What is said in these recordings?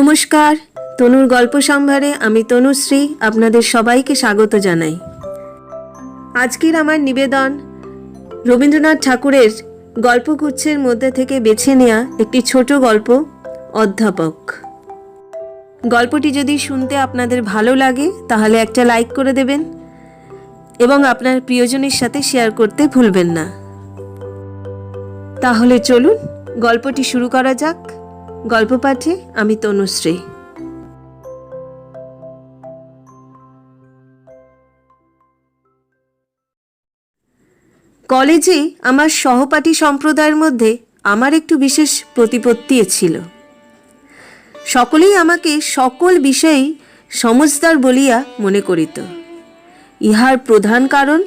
নমস্কার, তনুর গল্প সম্ভারে আমি তনুশ্রী আপনাদের সবাইকে স্বাগত জানাই। আজকের আমার নিবেদন রবীন্দ্রনাথ ঠাকুরের গল্পগুচ্ছের মধ্যে থেকে বেছে নেওয়া একটি ছোট গল্প, অধ্যাপক। গল্পটি যদি শুনতে আপনাদের ভালো লাগে তাহলে একটা লাইক করে দেবেন এবং আপনার প্রিয়জনের সাথে শেয়ার করতে ভুলবেন না। তাহলে চলুন গল্পটি শুরু করা যাক। গল্প পাঠে আমি তনুশ্রী। কলেজে আমার সহপাঠী সম্প্রদায়ের মধ্যে আমার একটু বিশেষ প্রতিপত্তি ছিল। সকলেই আমাকে সকল বিষয়েই সমজদার বলিয়া মনে করিত। ইহার প্রধান কারণ,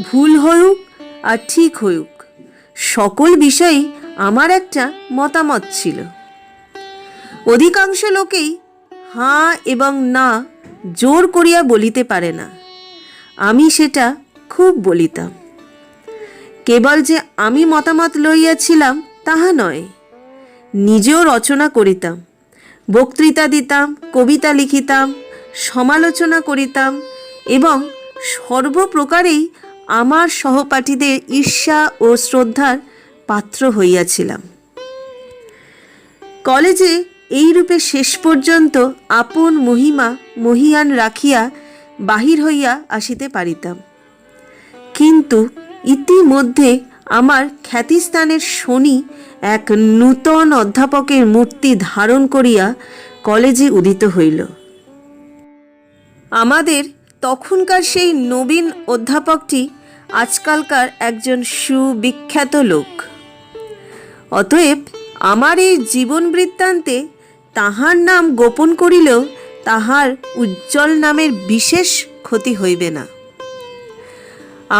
ভুল হউক আর ঠিক হউক, সকল বিষয়েই আমার একটা মতামত ছিল। অধিকাংশ লোকেই হাঁ এবং না জোর করিয়া বলিতে পারে না, আমি সেটা খুব বলিতাম। কেবল যে আমি মতামত লইয়াছিলাম তাহা নয়, নিজেও রচনা করিতাম, বক্তৃতা দিতাম, কবিতা লিখিতাম, সমালোচনা করিতাম এবং সর্বপ্রকারেই আমার সহপাঠীদের ঈর্ষা ও শ্রদ্ধার পাত্র হইয়াছিলাম। কলেজে এইরূপে শেষ পর্যন্ত আপন মহিমা মহিয়ান রাখিয়া বাহির হইয়া আসিতে পারিতাম। কিন্তু ইতিমধ্যে আমার খ্যাতিস্থানের শনি এক নূতন অধ্যাপকের মূর্তি ধারণ করিয়া কলেজে উদিত হইল। আমাদের তখনকার সেই নবীন অধ্যাপকটি আজকালকার একজন সুবিখ্যাত লোক। অতএব আমার এই জীবন বৃত্তান্তে তাহার নাম গোপন করিলেও তাহার উজ্জ্বল নামের বিশেষ ক্ষতি হইবে না।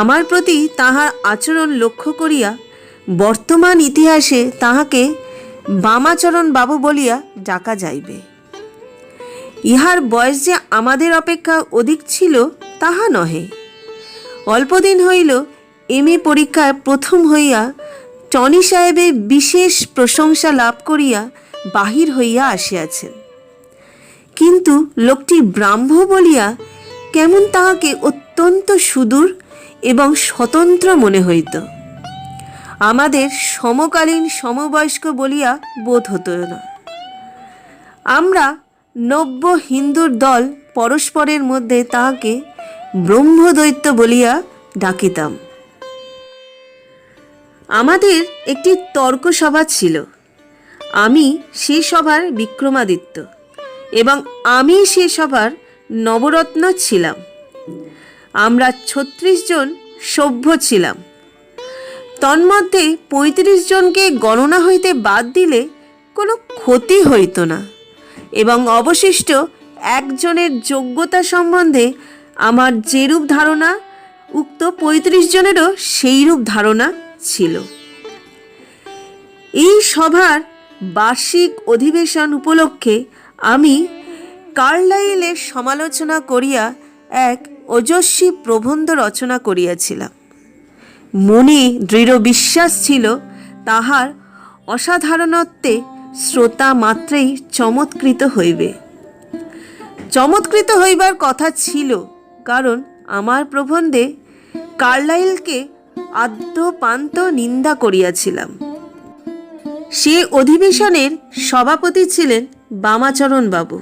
আমার প্রতি তাহার আচরণ লক্ষ্য করিয়া বর্তমান ইতিহাসে তাহাকে বামাচরণ বাবু বলিয়া ডাকা যাইবে। ইহার বয়স যে আমাদের অপেক্ষা অধিক ছিল তাহা নহে। অল্পদিন হইল এমএ পরীক্ষায় প্রথম হইয়া টনি সাহেবের বিশেষ প্রশংসা লাভ করিয়া বাহির হইয়া আসিয়াছেন। কিন্তু লোকটি ব্রাহ্ম বলিয়া কেমন তাহাকে অত্যন্ত সুদূর এবং স্বতন্ত্র মনে হইত। আমাদের সমকালীন সমবয়স্ক বলিয়া বোধ হতো না। আমরা নব্য হিন্দুর দল পরস্পরের মধ্যে তাহাকে ব্রহ্মদৈত্য বলিয়া ডাকিতাম। আমাদের একটি তর্ক সভা ছিল। আমি সে সভার বিক্রমাদিত্য এবং আমি সে সভার নবরত্ন ছিলাম। আমরা 36 জন সভ্য ছিলাম। তন্মধ্যে 35 জনকে গণনা হইতে বাদ দিলে কোনো ক্ষতি হইত না এবং অবশিষ্ট একজনের যোগ্যতা সম্বন্ধে আমার যেরূপ ধারণা, উক্ত 35 জনেরও সেইরূপ ধারণা ছিল। এই সভার বার্ষিক অধিবেশন উপলক্ষে আমি কার্লাইলের সমালোচনা করিয়া এক ওজস্বী প্রবন্ধ রচনা করিয়াছিলাম। মনে দৃঢ় বিশ্বাস ছিল তাহার অসাধারণত্বে শ্রোতা মাত্রেই চমৎকৃত হইবে। চমৎকৃত হইবার কথা ছিল, কারণ আমার প্রবন্ধে কার্লাইলকে আদ্যপান্ত নিন্দা করিয়াছিলাম। সে অধিবেশনের সভাপতি ছিলেন বামাচরণ বাবু।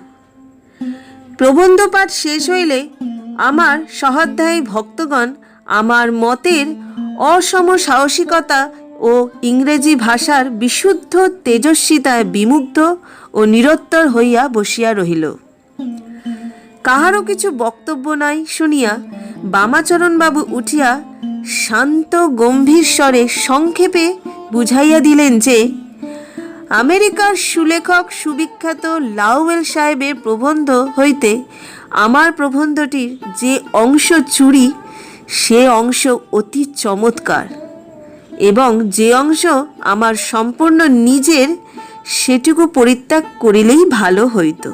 প্রবন্ধ পাঠ শেষ হইলে আমার সহাধ্যায়ী ভক্তগণ আমার মতের অসম সাহসিকতা ও ইংরেজি ভাষার বিশুদ্ধ তেজস্বিতায় বিমুগ্ধ ও নিরুত্তর হইয়া বসিয়া রহিল। কাহারও কিছু বক্তব্য নাই শুনিয়া বামাচরণবাবু উঠিয়া শান্ত গম্ভীর স্বরে সংক্ষেপে বুঝাইয়া দিলেন যে আমেরিকার সুলেখক সুবিখ্যাত লাউয়েল সাহেবের প্রবন্ধ হইতে আমার প্রবন্ধটির যে অংশ চুরি সে অংশ অতি চমৎকার এবং যে অংশ আমার সম্পূর্ণ নিজের সেটুকু পরিত্যাগ করিলেই ভালো হইত।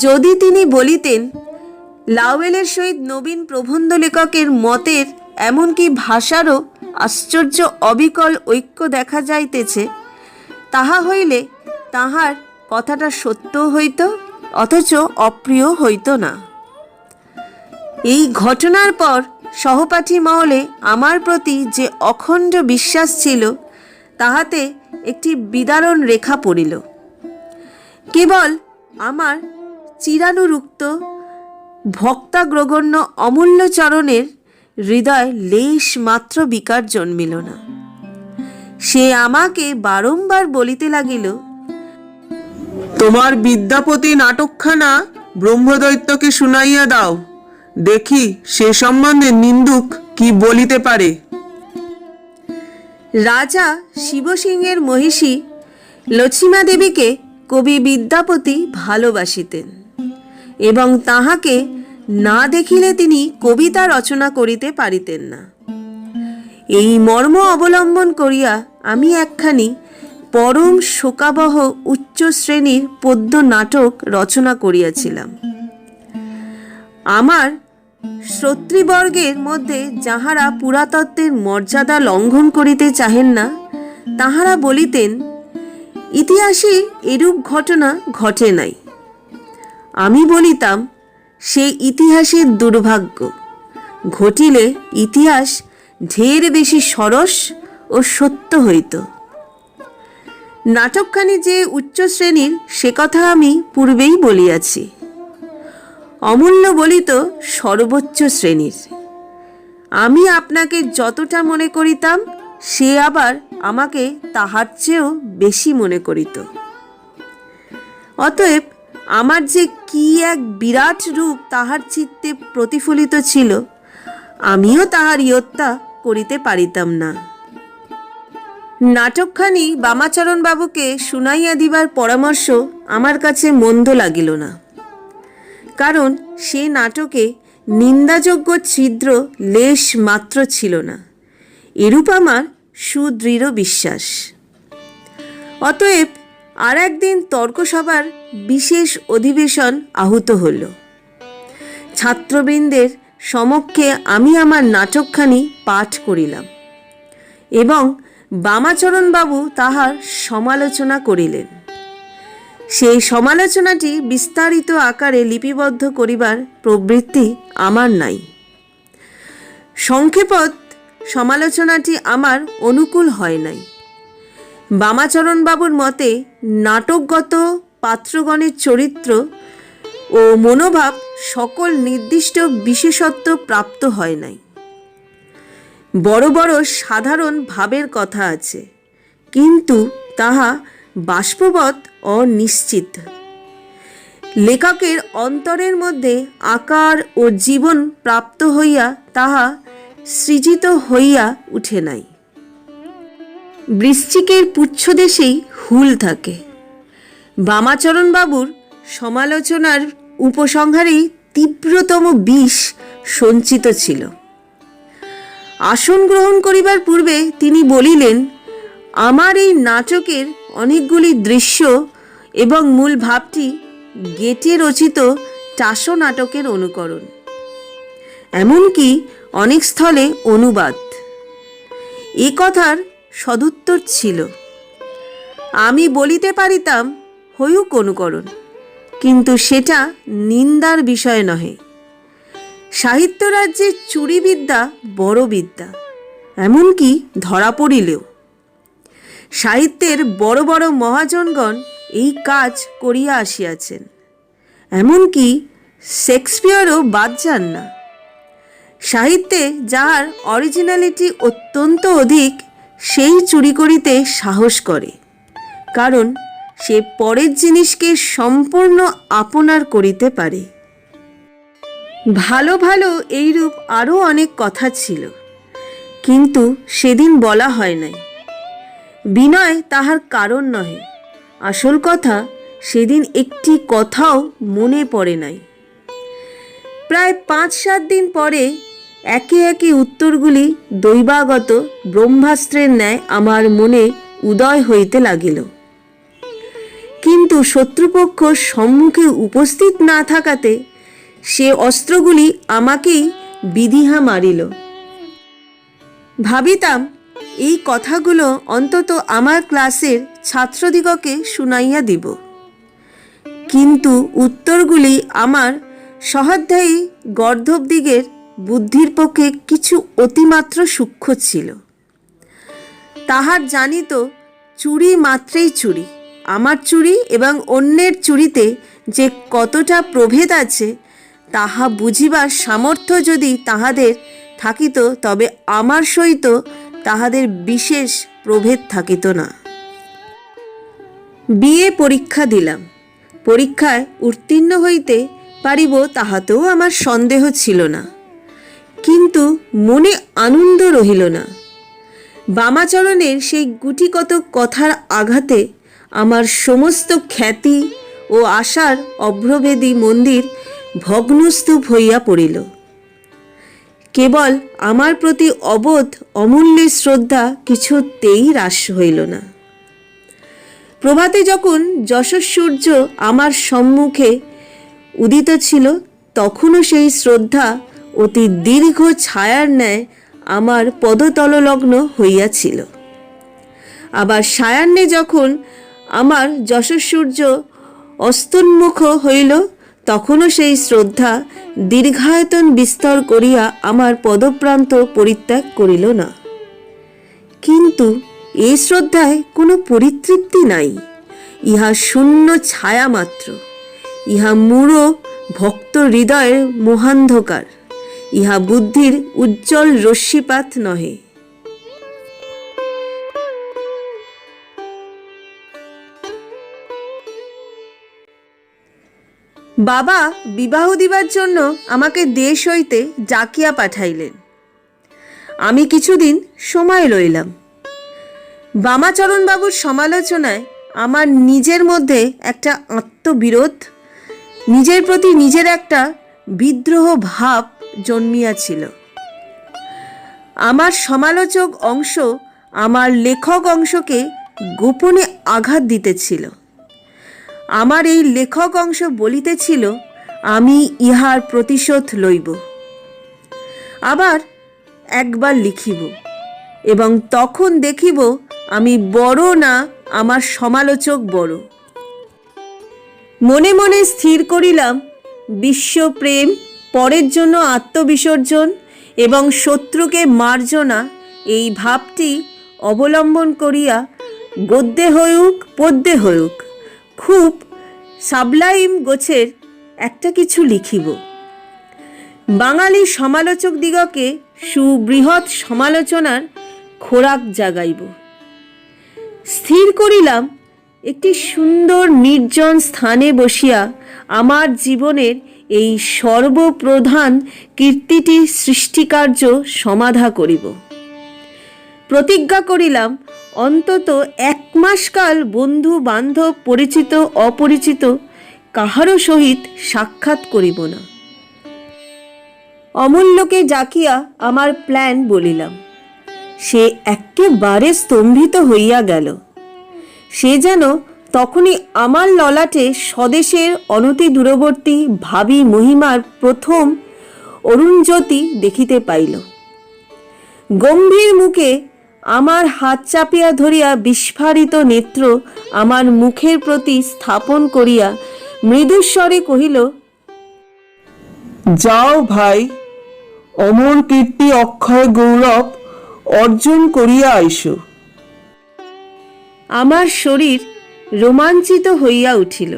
যদি তিনি বলিতেন লাউয়েলের সহিত নবীন প্রবন্ধ লেখকের মতের এমনকি ভাষারও আশ্চর্য অবিকল ঐক্য দেখা যাইতেছে, তাহা হইলে তাহার কথাটা সত্য হইত, অথচ অপ্রিয় হইত না। এই ঘটনার পর সহপাঠী মহলে আমার প্রতি যে অখণ্ড বিশ্বাস ছিল, তাহাতে একটি বিদারণ রেখা পড়িল। কেবল আমার চিরানুরুক্ত ভক্তাগ্রগণ্য অমূল্য চরণের হৃদয় লেশ মাত্র বিকার জন্মিল না। সে আমাকে বারংবার বলিতে লাগিল, তোমার বিদ্যাপতি নাটকখানা ব্রহ্মদৈত্যকে শুনাইয়া দাও, দেখি সে সম্বন্ধে নিন্দুক কি বলিতে পারে। রাজা শিবসিংহের মহিষী লক্ষ্মীমা দেবীকে কবি বিদ্যাপতি ভালোবাসিতেন এবং তাহাকে না দেখিলে তিনি কবিতা রচনা করিতে পারিতেন না। এই মর্ম অবলম্বন করিয়া আমি একখানি পরম শোকাবহ উচ্চ শ্রেণীর পদ্য নাটক রচনা করিয়াছিলাম। আমার শ্রোতৃবর্গের মধ্যে যাহারা পুরাতত্ত্বের মর্যাদা লঙ্ঘন করিতে চাহেন না, তাহারা বলিতেন, ইতিহাসে এরূপ ঘটনা ঘটে নাই। আমি বলিতাম, সে ইতিহাসের দুর্ভাগ্য, ঘটিলে ইতিহাস ঢের বেশি সরস ও সত্য হইত। নাটকখানি যে উচ্চ শ্রেণীর সে কথা আমি পূর্বেই বলিয়াছি। অমূল্য বলিত সর্বোচ্চ শ্রেণীর। আমি আপনাকে যতটা মনে করিতাম, সে আবার আমাকে তাহার চেয়েও বেশি মনে করিত। অতএব আমার যে কি এক বিরাট রূপ তাহার চিত্তে প্রতিফলিত ছিল, আমিও তাহার ইয়ত্তা করিতে পারিতাম না। নাটকখানি বামাচরণ বাবুকে শুনাইয়া দিবার পরামর্শ আমার কাছে মন্দ লাগিল না, কারণ সে নাটকে নিন্দাযোগ্য ছিদ্র লেশ মাত্র ছিল না, এরূপ আমার সুদৃঢ় বিশ্বাস। অতএব আর একদিন তর্কসভার বিশেষ অধিবেশন আহুত হল। ছাত্রবৃন্দের সমক্ষে আমি আমার নাটকখানি পাঠ করিলাম এবং বামাচরণবাবু তাহার সমালোচনা করিলেন। সেই সমালোচনাটি বিস্তারিত আকারে লিপিবদ্ধ করিবার প্রবৃত্তি আমার নাই। সংক্ষেপত সমালোচনাটি আমার অনুকূল হয় নাই। বামাচরণবাবুর মতে নাটকগত পাত্রগণের চরিত্র ও মনোভাব সকল নির্দিষ্ট বিশেষত্ব প্রাপ্ত হয় নাই। বড় বড় সাধারণ ভাবের কথা আছে, কিন্তু তাহা বাষ্পবৎ অনিশ্চিত। লেখকের অন্তরের মধ্যে আকার ও জীবন প্রাপ্ত হইয়া তাহা সৃজিত হইয়া উঠে নাই। বৃশ্চিকের পুচ্ছদেশেই হুল থাকে। বামাচরণবাবুর সমালোচনার উপসংহারেই তীব্রতম বিষ সঞ্চিত ছিল। আসন গ্রহণ করিবার পূর্বে তিনি বলিলেন, আমার এই নাটকের অনেকগুলি দৃশ্য এবং মূল ভাবটি গেটে রচিত টাসো নাটকের অনুকরণ, এমনকি অনেক স্থলে অনুবাদ। এ কথার সদুত্তর ছিল, আমি বলিতে পারিতাম হইউক অনুকরণ, কিন্তু সেটা নিন্দার বিষয় নহে। সাহিত্যরাজ্যে চুরিবিদ্যা বড় বিদ্যা, এমনকি ধরা পড়িলেও। সাহিত্যের বড় বড় মহাজনগণ এই কাজ করিয়া আসিয়াছেন, এমনকি শেক্সপিয়ারও বাদ যান না। সাহিত্যে যাহার অরিজিনালিটি অত্যন্ত অধিক, সেই চুরি করিতে সাহস করে, কারণ সে পরের জিনিসকে সম্পূর্ণ আপনার করিতে পারে। ভালো ভালো এইরূপ আরও অনেক কথা ছিল, কিন্তু সেদিন বলা হয় নাই। বিনয় তাহার কারণ নহে, আসল কথা সেদিন একটি কথাও মনে পড়ে নাই। প্রায় 5-7 দিন পরে একে একে উত্তরগুলি দৈবাগত ব্রহ্মাস্ত্রের ন্যায় আমার মনে উদয় হইতে লাগিল। কিন্তু শত্রুপক্ষ সম্মুখে উপস্থিত না থাকাতে সে অস্ত্রগুলি আমাকেই বিদিহা মারিল। ভাবিতাম এই কথাগুলো অন্তত আমার ক্লাসের ছাত্রদিগকে শুনাইয়া দিব, কিন্তু উত্তরগুলি আমার সহাধ্যায়ী গর্ধবদিগের বুদ্ধির পক্ষে কিছু অতিমাত্র সূক্ষ্ম ছিল। তাহার জানিত চুরি মাত্রেই চুরি, আমার চুরি এবং অন্যের চুরিতে যে কতটা প্রভেদ আছে তাহা বুঝিবার সামর্থ্য যদি তাহাদের থাকিত, তবে আমার সহিত তাহাদের বিশেষ প্রভেদ থাকিত না। বিএ পরীক্ষা দিলাম। পরীক্ষায় উত্তীর্ণ হইতে পারিব তাহাতেও আমার সন্দেহ ছিল না, কিন্তু মনে আনন্দ রহিল না। বামাচরণের সেই গুটিকত কথার আঘাতে আমার সমস্ত খ্যাতি ও আশার অভ্রভেদী মন্দির ভগ্নস্তূপ হইয়া পড়িল। কেবল আমার প্রতি অবোধ অমূল্যের শ্রদ্ধা কিছুতেই হ্রাস হইল না। প্রভাতে যখন যশঃসূর্য আমার সম্মুখে উদিত ছিল, তখনও সেই শ্রদ্ধা অতি দীর্ঘ ছায়ার ন্যায় আমার পদতললগ্ন হইয়াছিল। আবার সায়াহ্নে যখন আমার যশঃসূর্য অস্তোন্মুখ হইল, তখনও সেই শ্রদ্ধা দীর্ঘায়তন বিস্তর করিয়া আমার পদপ্রান্ত পরিত্যাগ করিল না। কিন্তু এই শ্রদ্ধায় কোনো পরিতৃপ্তি নাই, ইহা শূন্য ছায়া মাত্র, ইহা মূঢ় ভক্ত হৃদয়ের মোহান্ধকার, ইহা বুদ্ধির উজ্জ্বল রশ্মিপাত নহে। বাবা বিবাহ দিবার জন্য আমাকে দেশ হইতে ডাকিয়া পাঠাইলেন। আমি কিছুদিন সময় লইলাম। বামাচরণবাবুর সমালোচনায় আমার নিজের মধ্যে একটা আত্মবিরোধ, নিজের প্রতি নিজের একটা বিদ্রোহ ভাব জন্মিয়াছিল। আমার সমালোচক অংশ আমার লেখক অংশকে গোপনে আঘাত দিতেছিল। আমার এই লেখক অংশ বলিতেছিল, আমি ইহার প্রতিশোধ লইব, আবার একবার লিখিব এবং তখন দেখিব আমি বড় না আমার সমালোচক বড়। মনে মনে স্থির করিলাম, বিশ্বপ্রেম, পরের জন্য আত্মবিসর্জন এবং শত্রুকে মার্জনা, এই ভাবটি অবলম্বন করিয়া গদ্যে হউক পদ্যে হউক খুব সাবলাইম গোছের একটা কিছু লিখিব। বাঙালি সমালোচক দিগকে সুবৃহৎ সমালোচনার খোরাক জাগাইব। স্থির করিলাম, একটি সুন্দর নির্জন স্থানে বসিয়া আমার জীবনের এই সর্বপ্রধান কীর্তিটি সৃষ্টিকার্য সমাধা করিব। প্রতিজ্ঞা করিলাম, অন্তত 1 মাস কাল বন্ধু বান্ধব পরিচিত অপরিচিত কাহারও সহিত সাক্ষাৎ করিব না। অমূল্যকে ডাকিয়া আমার প্ল্যান বলিলাম। সে একেবারে স্তম্ভিত হইয়া গেল। সে যেন তখনই আমার ললাটে স্বদেশের অনতি দূরবর্তী ভাবী মহিমার প্রথম অরুণজ্যোতি দেখিতে পাইল। গম্ভীর মুখে আমার হাত চাপিয়া ধরিয়া বিস্ফারিত নেত্র আমার মুখের প্রতি স্থাপন করিয়া মৃদুস্বরে কহিল, যাও ভাই, অমর কীর্তি অক্ষয় গৌরব অর্জন করিয়া আইসো। আমার শরীর রোমাঞ্চিত হইয়া উঠিল।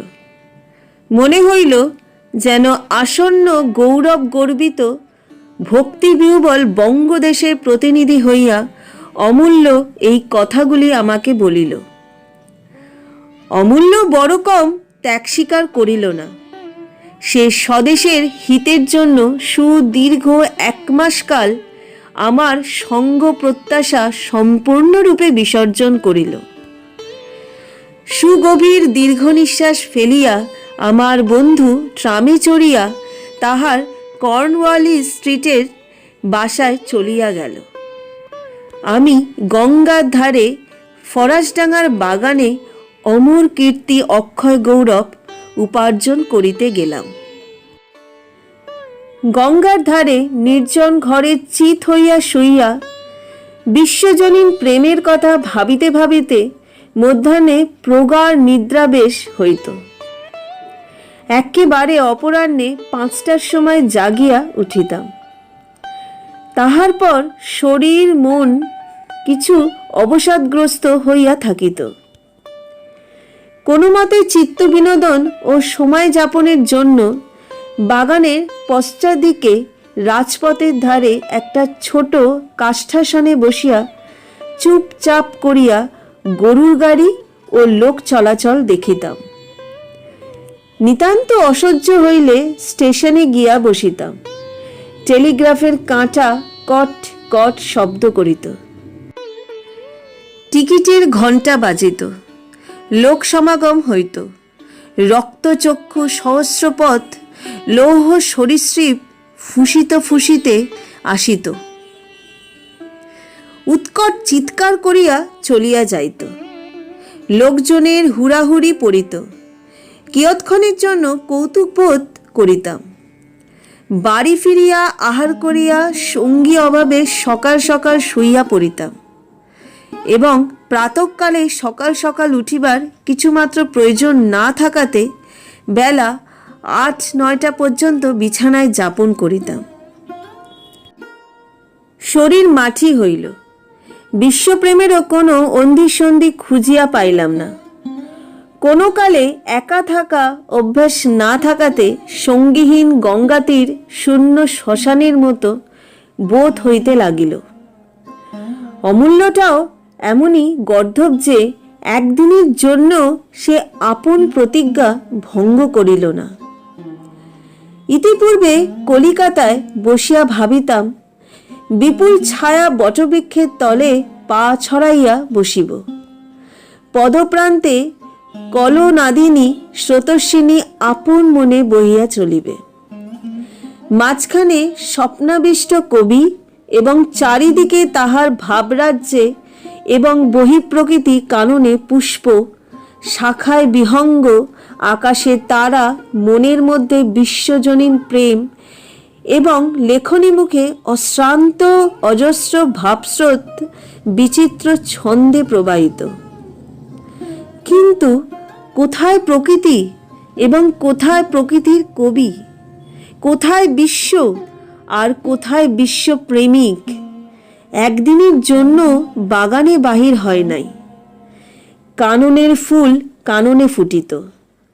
মনে হইল যেন আসন্ন গৌরব গর্বিত ভক্তিবিহ্বল বঙ্গদেশের প্রতিনিধি হইয়া অমূল্য এই কথাগুলি আমাকে বলিল। অমূল্য বড় কম ত্যাগ স্বীকার করিল না। সে স্বদেশের হিতের জন্য সুদীর্ঘ 1 মাস কাল আমার সঙ্গ প্রত্যাশা সম্পূর্ণরূপে বিসর্জন করিল। সুগভীর দীর্ঘ নিঃশ্বাস ফেলিয়া আমার বন্ধু ট্রামে চড়িয়া তাহার কর্নওয়ালিস স্ট্রিটের বাসায় চলিয়া গেল। আমি গঙ্গার ধারে ফরাসডাঙ্গার বাগানে অমর কীর্তি অক্ষয় গৌরব উপার্জন করিতে গেলাম। গঙ্গার ধারে নির্জন ঘরে চিত হইয়া শুইয়া বিশ্বজনীন প্রেমের কথা ভাবিতে ভাবিতে মধ্যাহ্নে প্রগাঢ় নিদ্রাবেশ হইত। একেবারে অপরাহ্নে 5টার সময় জাগিয়া উঠিতাম। তাহার পর শরীর মন কিছু অবসাদগ্রস্ত হইয়া থাকিত। কোনো মতে চিত্ত বিনোদন ও সময় যাপনের জন্য বাগানের পশ্চাদিকে রাজপথের ধারে একটা ছোট কাষ্ঠাসনে বসিয়া চুপচাপ করিয়া গরুর গাড়ি ও লোক চলাচল দেখিতাম। নিতান্ত অসহ্য হইলে স্টেশনে গিয়া বসিতাম। টেলিগ্রাফের কাঁটা কট কট শব্দ করিত। টিকিটের ঘণ্টা বাজিত। লোক সমাগম হইত। রক্তচক্ষু সহস্রপথ লৌহ সরীসৃপ ফুসিত ফুসিতে আসিত, উৎকট চিৎকার করিয়া চলিয়া যাইত। লোকজনের হুড়াহুড়ি পড়িত। কিয়ৎক্ষণের জন্য কৌতুক বোধ করিতাম। বাড়ি ফিরিয়া আহার করিয়া সঙ্গী অভাবে সকাল সকাল শুইয়া পড়িতাম এবং প্রাতঃকালে সকাল সকাল উঠিবার কিছুমাত্র প্রয়োজন না থাকাতে বেলা 8-9টা পর্যন্ত বিছানায় যাপন করিতাম। শরীর মাটি হইল। বিশ্বপ্রেমেরও কোনো অন্ধিসন্ধি খুঁজিয়া পাইলাম না। কোনো কালে একা থাকা অভ্যাস না থাকাতে সঙ্গীহীন গঙ্গাতীর শূন্য শ্মশানের মতো বোধ হইতে লাগিল। অমূল্যটাও এমনই গর্ধব যে একদিনের জন্য সে আপন প্রতিজ্ঞা ভঙ্গ করিল না। ইতিপূর্বে কলিকাতায় বসিয়া ভাবিতাম বিপুল ছায়া বটবৃক্ষের তলে পা ছড়াইয়া বসিব। পদপ্রান্তে কলনাদিনী স্রোতস্বিনী আপন মনে বহিয়া চলিবে। মাঝখানে স্বপ্নাবিষ্ট কবি এবং চারিদিকে তাহার ভাবরাজ্যে এবং বহিঃপ্রকৃতি কাননে পুষ্প, শাখায় বিহঙ্গ, আকাশে তারা, মনের মধ্যে বিশ্বজনীন প্রেম এবং লেখনী মুখে অশ্রান্ত অজস্র ভাবস্রোত বিচিত্র ছন্দে প্রবাহিত। কিন্তু কোথায় প্রকৃতি এবং কোথায় প্রকৃতির কবি? কোথায় বিশ্ব আর কোথায় বিশ্বপ্রেমিক? একদিনের জন্য বাগানে বাহির হয় নাই। কাননের ফুল কাননে ফুটিত,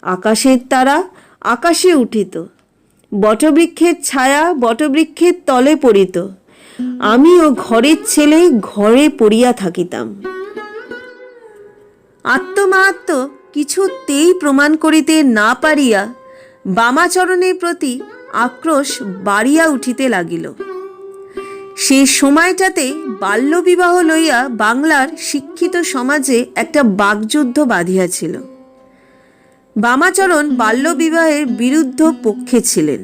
আকাশের তারা আকাশে উঠিত, বটবৃক্ষের ছায়া বটবৃক্ষের তলে পড়িত। আমিও ঘরের ছেলে ঘরে পড়িয়া থাকিতাম। আত্মমাহাত্ম্য কিছুতেই প্রমাণ করিতে না পারিয়া বামাচরণের প্রতি আক্রোশ বাড়িয়া উঠিতে লাগিল। সে সময়টাতে বাল্যবিবাহ লইয়া বাংলার শিক্ষিত সমাজে একটা বাকযুদ্ধ বাঁধিয়াছিল। বামাচরণ বাল্যবিবাহের বিরুদ্ধ পক্ষে ছিলেন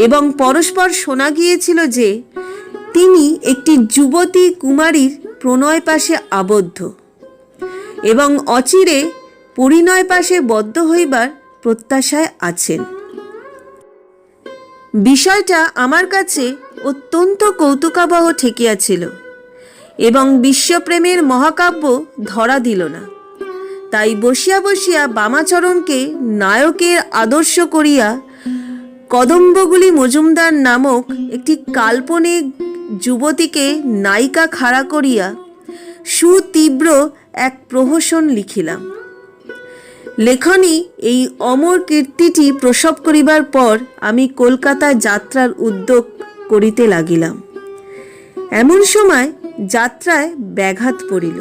এবং পরস্পর শোনা গিয়েছিল যে তিনি একটি যুবতী কুমারীর প্রণয় পাশে আবদ্ধ এবং অচিরে পরিণয় পাশে বদ্ধ হইবার প্রত্যাশায় আছেন। বিষয়টা আমার কাছে অত্যন্ত কৌতুকাবহ ঠেকিয়াছিল এবং বিশ্বপ্রেমের মহাকাব্য ধরা দিল না। তাই বসিয়া বসিয়া বামাচরণকে নায়কের আদর্শ করিয়া কদম্বগুলি মজুমদার নামক একটি কাল্পনিক যুবতীকে নায়িকা খাড়া করিয়া সুতীব্র এক প্রহসন লিখিলাম। লেখনী এই অমর কীর্তিটি প্রসব করিবার পর আমি কলকাতা যাত্রার উদ্যোগ করিতে লাগিলাম। এমন সময় যাত্রায় ব্যাঘাত পড়িল।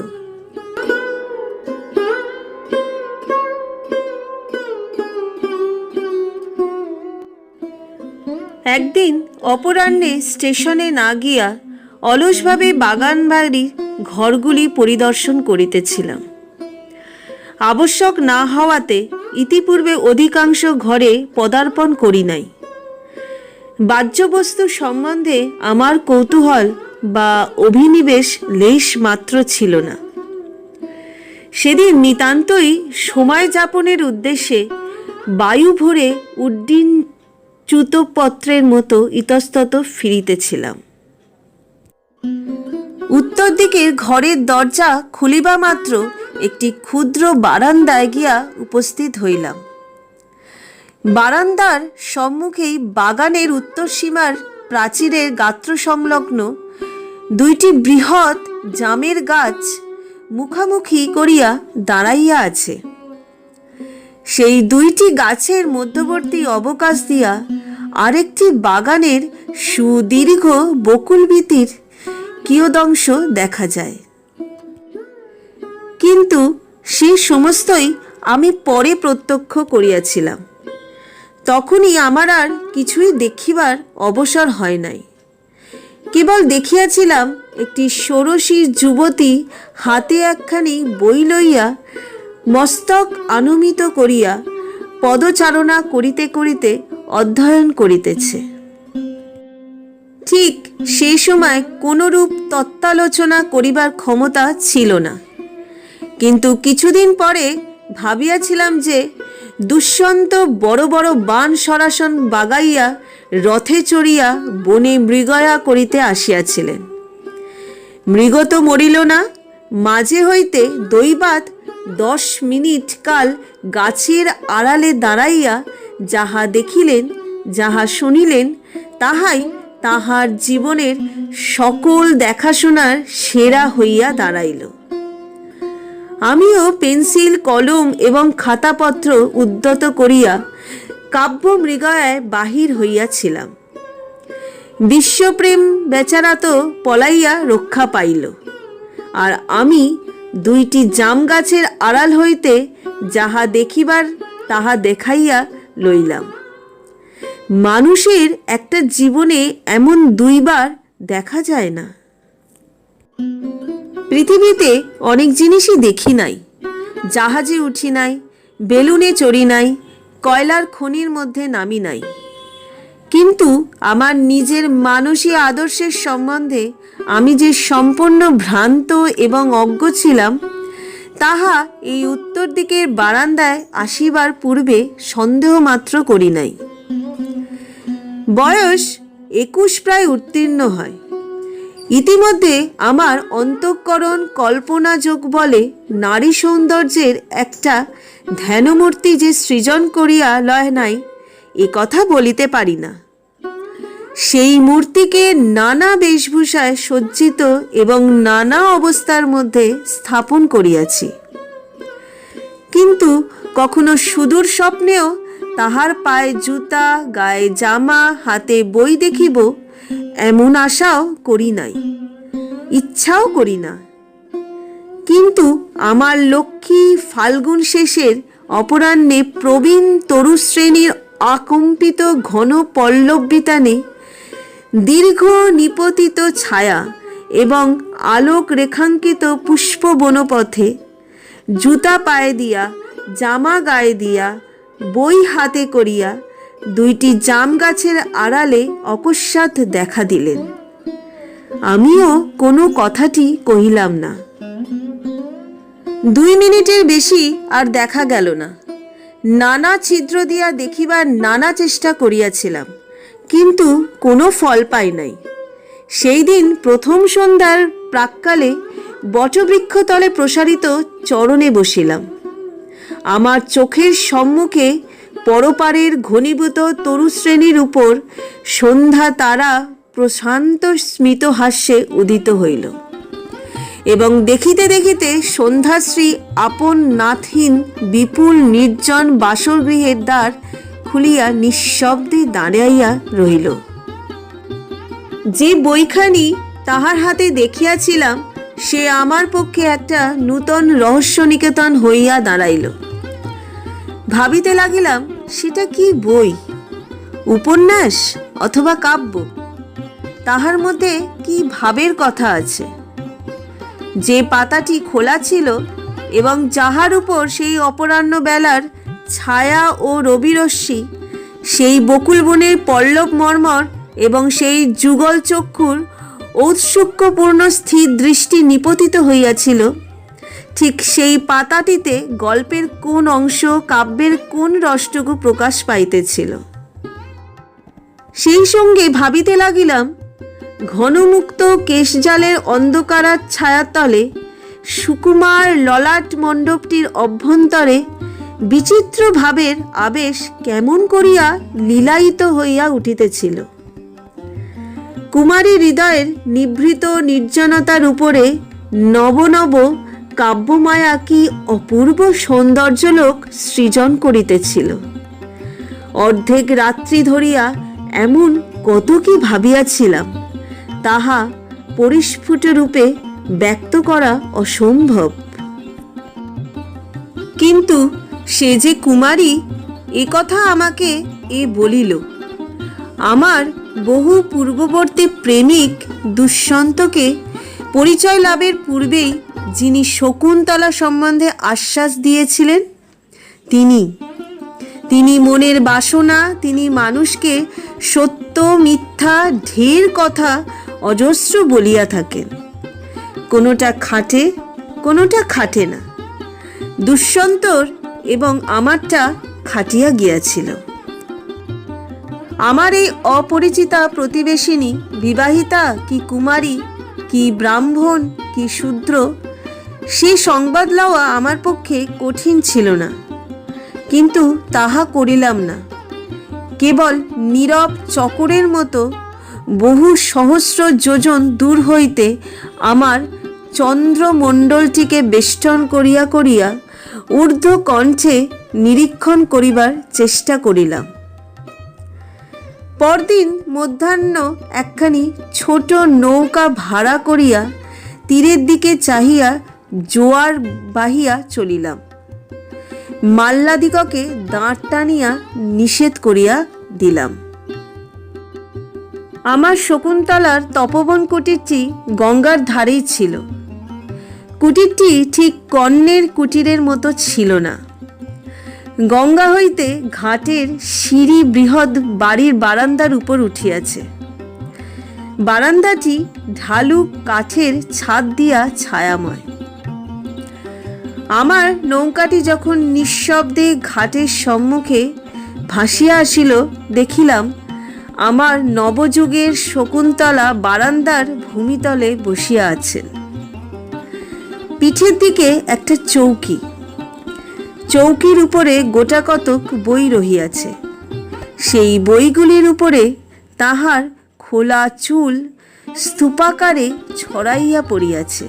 একদিন অপরাহ্নে স্টেশনে না গিয়া অলসভাবে বাগান বাড়ির ঘরগুলি পরিদর্শন করিতেছিলাম। আবশ্যক না হওয়াতে ইতিপূর্বে অধিকাংশ ঘরে পদার্পণ করি নাই। বাহ্যবস্তু সম্বন্ধে আমার কৌতূহল বা অভিনিবেশ লেশ মাত্র ছিল না। সেদিন নিতান্তই সময় যাপনের উদ্দেশ্যে বায়ু ভরে উড্ডীন চ্যুতপত্রের মতো ইতস্তত ফিরিতেছিলাম। উত্তর দিকের ঘরের দরজা খুলিবা মাত্র একটি ক্ষুদ্র বারান্দায় গিয়া উপস্থিত হইলাম। বারান্দার সম্মুখেই বাগানের উত্তর সীমার প্রাচীরের গাত্র সংলগ্ন দুইটি বৃহৎ জামের গাছ মুখামুখি করিয়া দাঁড়াইয়া আছে। সেই দুইটি গাছের মধ্যবর্তী অবকাশ দিয়া আরেকটি বাগানের সুদীর্ঘ বকুলবীতির কিয়দংশ দেখা যায়। কিন্তু সে সমস্তই আমি পরে প্রত্যক্ষ করিয়াছিলাম। তখনই আমার আর কিছুই দেখিবার অবসর হয় নাই। কেবল দেখিয়াছিলাম একটি ষোড়শী যুবতী হাতে একখানি বই লইয়া মস্তক আনমিত করিয়া পদচারণা করিতে করিতে অধ্যয়ন করিতেছে। ঠিক সেই সময় কোনরূপ তত্ত্বালোচনা করিবার ক্ষমতা ছিল না। কিন্তু কিছুদিন পরে ভাবিয়াছিলাম যে দুষ্যন্ত বড় বড় বাণ সরাসন বাগাইয়া রথে চড়িয়া বনে মৃগয়া করিতে আসিয়াছিলেন। মৃগ তো মরিল না, মাঝে হইতে দৈবাৎ 10 মিনিট কাল গাছের আড়ালে দাঁড়াইয়া যাহা দেখিলেন, যাহা শুনিলেন, তাহাই তাহার জীবনের সকল দেখাশোনার সেরা হইয়া দাঁড়াইল। আমিও পেন্সিল, কলম এবং খাতাপত্র উদ্যত করিয়া কাব্য মৃগয়ায় বাহির হইয়াছিলাম। বিশ্বপ্রেম বেচারা তো পলাইয়া রক্ষা পাইল, আর আমি দুইটি জাম গাছের আড়াল হইতে যাহা দেখিবার তাহা দেখাইয়া লইলাম। মানুষের একটা জীবনে এমন দুইবার দেখা যায় না। পৃথিবীতে অনেক জিনিসই দেখি নাই, জাহাজে উঠি নাই, বেলুনে চড়ি নাই, কয়লার খনির মধ্যে নামি নাই। কিন্তু আমার নিজের মানসী আদর্শের সম্বন্ধে আমি যে সম্পূর্ণ ভ্রান্ত এবং অজ্ঞ ছিলাম, তাহা এই উত্তর দিকের বারান্দায় আসিবার পূর্বে সন্দেহ মাত্র করি নাই। বয়স 21 প্রায় উত্তীর্ণ হয়। ইতিমধ্যে আমার অন্তঃকরণ কল্পনাযোগ বলে নারী সৌন্দর্যের একটা ধ্যানমূর্তি যে সৃজন করিয়া লয় নাই, এ কথা বলিতে পারি না। সেই মূর্তিকে নানা বেশভূষায় সজ্জিত এবং নানা অবস্থার মধ্যে স্থাপন করিয়াছি। কিন্তু কখনো সুদূর স্বপ্নেও তাহার পায়ে জুতা, গায়ে জামা, হাতে বই দেখিব এমন আশাও করি নাই, ইচ্ছাও করি না। কিন্তু আমার লক্ষ্মী ফাল্গুন শেষের অপরাহ্নে প্রবীণ তরুশ্রেণীর আকম্পিত ঘন পল্লববিতানে দীর্ঘ নিপতিত ছায়া এবং আলোক রেখাঙ্কিত পুষ্প বনপথে জুতা পায়ে দিয়া, জামা গায়ে দিয়া, বই হাতে করিয়া দুইটি জাম গাছের আড়ালে অকস্মাৎ দেখা দিলেন। আমিও কোনো কথাটি কহিলাম না। 2 মিনিটের বেশি আর দেখা গেল না। নানা ছিদ্র দিয়া দেখিবার নানা চেষ্টা করিয়াছিলাম, কিন্তু কোনো ফল পাই নাই। সেই দিন প্রথম সন্ধ্যার প্রাক্কালে বটবৃক্ষতলে প্রসারিত চরণে বসিলাম। আমার চোখের সম্মুখে পরপারের ঘনীভূত তরুশ্রেণীর উপর সন্ধ্যা তারা প্রশান্ত স্মিত হাস্যে উদিত হইল, এবং দেখিতে দেখিতে সন্ধ্যাশ্রী আপন নাথহীন বিপুল নির্জন বাসরগৃহের দ্বার খুলিয়া নিঃশব্দে দাঁড়াইয়া রহিল। যে বইখানি তাহার হাতে দেখিয়াছিলাম, সে আমার পক্ষে একটা নূতন রহস্যনিকেতন হইয়া দাঁড়াইল। ভাবিতে লাগিলাম, সেটা কি বই, উপন্যাস অথবা কাব্য? তাহার মধ্যে কি ভাবের কথা আছে? যে পাতাটি খোলা ছিল এবং যাহার উপর সেই অপরাহ্ন বেলার ছায়া ও রবিরশ্মি, সেই বকুলবনের পল্লব মর্মর এবং সেই যুগল চক্ষুর ঔৎসুক্যপূর্ণ স্থির দৃষ্টি নিপতিত হইয়াছিল, ঠিক সেই পাতাটিতে গল্পের কোন অংশ, কাব্যের কোন রসটুকু প্রকাশ পাইতেছিল। সেই সঙ্গে ভাবিতে লাগিলাম, ঘনমুক্ত কেশজালের অন্ধকারার ছায়াতলে সুকুমার ললাট মণ্ডপটির অভ্যন্তরে বিচিত্র ভাবের আবেশ কেমন করিয়া লীলায়িত হইয়া উঠিতেছিল। কুমারী হৃদয়ের নিভৃত নির্জনতার উপরে নব নব কাব্যমায়া কি অপূর্ব সৌন্দর্যলোক সৃজন করিতেছিল। অর্ধেক রাত্রি ধরিয়া এমন কত কি ভাবিয়াছিলাম, তাহা পরিস্ফুট রূপে ব্যক্ত করা অসম্ভব। কিন্তু সে যে কুমারী এ কথা আমাকে বলিল। আমার বহু পূর্ববর্তী প্রেমিক দুষ্যন্তকে পরিচয় লাভের পূর্বেই যিনি শকুন্তলা সম্বন্ধে আশ্বাস দিয়েছিলেন, তিনি মনের বাসনা, তিনি মানুষকে সত্য মিথ্যা ঢের কথা অজস্র বলিয়া থাকেন। কোনোটা খাটে, কোনোটা খাটে না। দুষ্যন্তর এবং আমারটা খাটিয়া গিয়াছিল। আমার এই অপরিচিতা প্রতিবেশিনী বিবাহিতা কি কুমারী, কি ব্রাহ্মণ, কি শূদ্র, সেই সংবাদ লওয়া আমার পক্ষে কঠিন ছিল না। কিন্তু তাহা করিলাম না। কেবল নীরব চকরের মতো বহু সহস্র যোজন দূর হইতে আমার চন্দ্রমণ্ডলটিকে বেষ্টন করিয়া করিয়া ঊর্ধ্ব কণ্ঠে নিরীক্ষণ করিবার চেষ্টা করিলাম। পরদিন মধ্যাহ্ন একখানি ছোট নৌকা ভাড়া করিয়া তীরের দিকে চাহিয়া জোয়ার বাহিয়া চলিলাম। মাল্লাদিগকে দাঁড় টানিয়া নিষেধ করিয়া দিলাম। আমার শকুন্তলার তপবন কুটিরটি গঙ্গার ধারেই ছিল। কুটিরটি ঠিক কর্ণের কুটিরের মতো ছিল না। গঙ্গা হইতে ঘাটের সিঁড়ি বৃহৎ বাড়ির বারান্দার উপর উঠিয়াছে। বারান্দাটি ঢালু কাঠের ছাদ দিয়া ছায়াময়। আমার নৌকাটি যখন নিঃশব্দে ঘাটের সম্মুখে ভাসিয়া আসিল, দেখিলাম আমার নবযুগের শকুন্তলা বারান্দার ভূমিতলে বসিয়া আছেন। পিঠের দিকে একটা চৌকি, চৌকির উপরে গোটা কতক বই রহিয়াছে। সেই বইগুলির উপরে তাহার খোলা চুল স্তূপাকারে ছড়াইয়া পড়িয়াছে।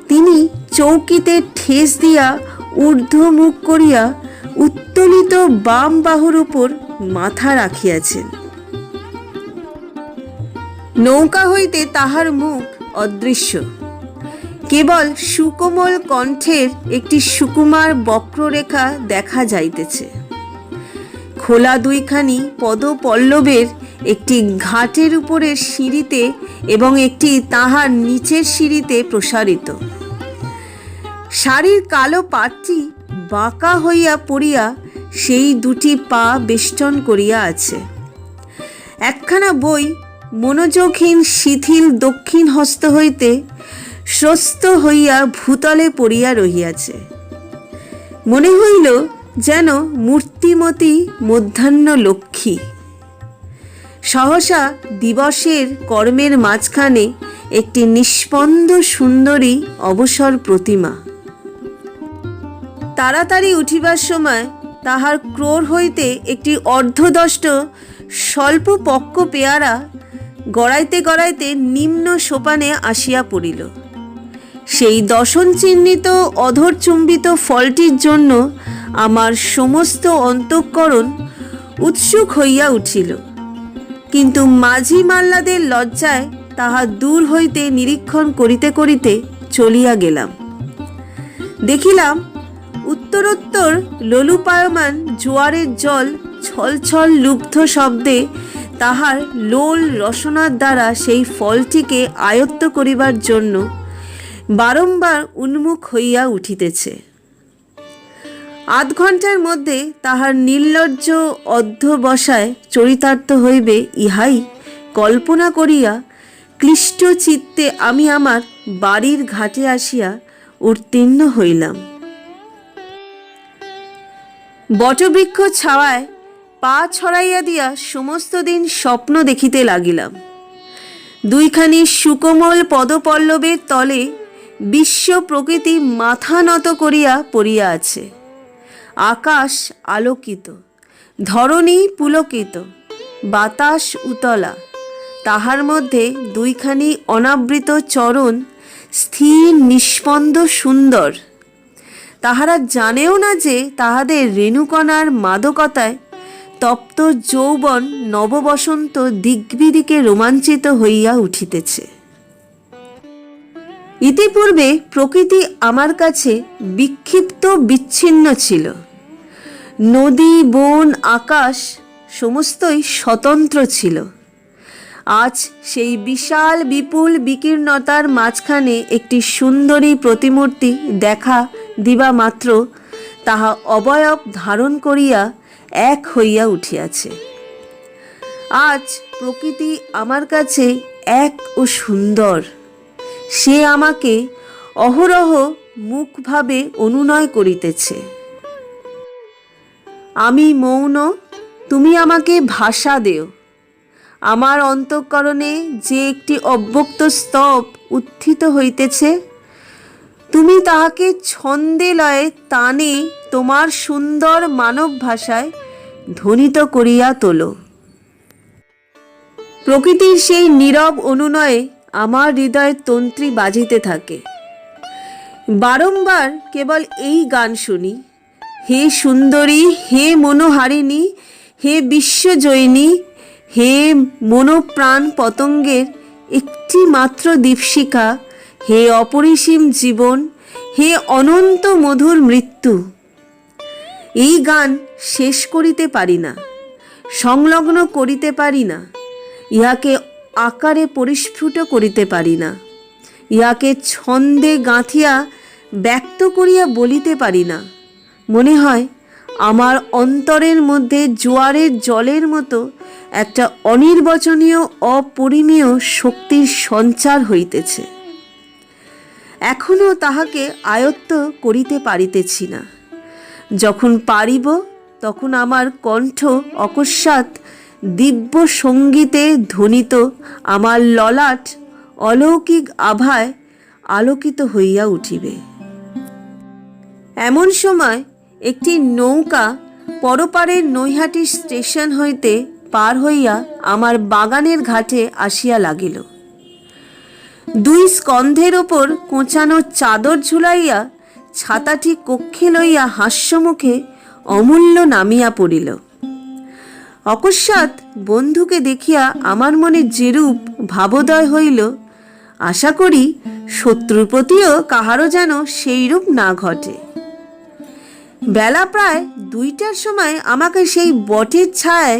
তিনি চৌকিতে ঠেস দিয়া ঊর্ধ্বমুখ করিয়া উত্তোলিত বাম বাহুর উপর মাথা রাখিয়াছেন। নৌকা হইতে তাহার মুখ অদৃশ্য, কেবল সুকোমল কণ্ঠের একটি সুকুমার বক্ররেখা দেখা যাইতেছে। খোলা দুইখানি পদপল্লবের একটি ঘাটের উপরের সিঁড়িতে এবং একটি তাহার নিচের সিঁড়িতে প্রসারিত। শাড়ির কালো পাটটি বাঁকা হইয়া পড়িয়া সেই দুটি পা বেষ্টন করিয়া আছে। একখানা বই মনোযোগহীন শিথিল দক্ষিণ হস্ত হইতে স্রস্ত হইয়া ভূতলে পড়িয়া রহিয়াছে। মনে হইল যেন মূর্তিমতী মধ্যাহ্ন লক্ষ্মী। সহসা দিবসের কর্মের মাঝখানে একটি নিষ্পন্দ সুন্দরী অবসর প্রতিমা। তাড়াতাড়ি উঠিবার সময় তাহার ক্রোড় হইতে একটি অর্ধদষ্ট স্বল্প পক্ক পেয়ারা গড়াইতে গড়াইতে নিম্ন সোপানে আসিয়া পড়িল। সেই দশন চিহ্নিত অধরচুম্বিত ফলটির জন্য আমার সমস্ত অন্তঃকরণ উৎসুক হইয়া উঠিল। কিন্তু মাঝি মাল্লাদের লজ্জায় তাহা দূর হইতে নিরীক্ষণ করিতে করিতে চলিয়া গেলাম। দেখিলাম উত্তরোত্তর লোলুপায়মান জোয়ারের জল ছলছল লুব্ধ শব্দে তাহার লোল রসনার দ্বারা সেই ফলটিকে আয়ত্ত করিবার জন্য বারংবার উন্মুখ হইয়া উঠিতেছে। আধ ঘণ্টার মধ্যে তাহার নির্লজ্জ অধ্যবসায় চরিতার্থ হইবে ইহাই কল্পনা করিয়া ক্লিষ্ট চিত্তে আমি আমার বাড়ির ঘাটে আসিয়া উত্তীর্ণ হইলাম। বটবৃক্ষ ছাওয়ায় পা ছড়াইয়া দিয়া সমস্ত দিন স্বপ্ন দেখিতে লাগিলাম। দুইখানি সুকোমল পদপল্লবের তলে বিশ্ব প্রকৃতি মাথা নত করিয়া পড়িয়া আছে। আকাশ আলোকিত, ধরণী পুলকিত, বাতাস উতলা, তাহার মধ্যে দুইখানি অনাবৃত চরণ স্থির নিস্পন্দ সুন্দর। তাহারা জানেও না যে তাহাদের রেণুকণার মাদকতায় তপ্ত যৌবন নববসন্ত দিগ্বিদিকে রোমাঞ্চিত হইয়া উঠিতেছে। ইতিপূর্বে প্রকৃতি আমার কাছে বিক্ষিপ্ত বিচ্ছিন্ন ছিল। নদী, বন, আকাশ সমস্তই স্বতন্ত্র ছিল। আজ সেই বিশাল বিপুল বিকীর্ণতার মাঝখানে একটি সুন্দরী প্রতিমূর্তি দেখা দিবা মাত্র তাহা অবয়ব ধারণ করিয়া এক হইয়া উঠিয়াছে। আজ প্রকৃতি আমার কাছে এক ও সুন্দর। সে আমাকে অহরহ মুখভাবে অনুনয় করিতেছে। আমি মৌন, তুমি আমাকে ভাষা দেও। আমার অন্তঃকরণে যে একটি অব্যক্ত স্তব উত্থিত হইতেছে, তুমি তাহাকে ছন্দে লয়ে তানে তোমার সুন্দর মানব ভাষায় ধ্বনিত করিয়া তোলো। প্রকৃতির সেই নীরব অনুনয়ে আমার হৃদয়ের তন্ত্রী বাজিতে থাকে। বারংবার কেবল এই গান শুনি, হে সুন্দরী, হে মনোহারিণী, হে বিশ্বজয়িনী, হে মনোপ্রাণ পতঙ্গের একটি মাত্র দীপশিখা, হে অপরিসীম জীবন, হে অনন্ত মধুর মৃত্যু। এই গান শেষ করিতে পারি না, সংলগ্ন করিতে পারি না, ইহাকে আকারে পরিস্ফুট করিতে পারি না, ইহাকে ছন্দে গাঁথিয়া ব্যক্ত করিয়া বলিতে পারি না। মনে হয় আমার অন্তরের মধ্যে জোয়ারের জলের মতো একটা অনির্বচনীয় অপরিমেয় শক্তির সঞ্চার হইতেছে। এখনও তাহাকে আয়ত্ত করিতে পারিতেছি না। যখন পারিব তখন আমার কণ্ঠ অকস্মাৎ দিব্য সঙ্গীতে ধ্বনিত, আমার ললাট অলৌকিক আভায় আলোকিত হইয়া উঠিবে। এমন সময় একটি নৌকা পরপারের নৈহাটি স্টেশন হইতে পার হইয়া আমার বাগানের ঘাটে আসিয়া লাগিল। দুই স্কন্ধের ওপর কোঁচানো চাদর ঝুলাইয়া ছাতাটি কক্ষে লইয়া হাস্যমুখে অমূল্য নামিয়া পড়িল। অকস্মাৎ বন্ধুকে দেখিয়া আমার মনে যেরূপ ভাবোদয় হইল, আশা করি শত্রুর প্রতিও কাহারও যেন সেইরূপ না ঘটে। বেলা প্রায় 2টার সময় আমাকে সেই বটের ছায়ায়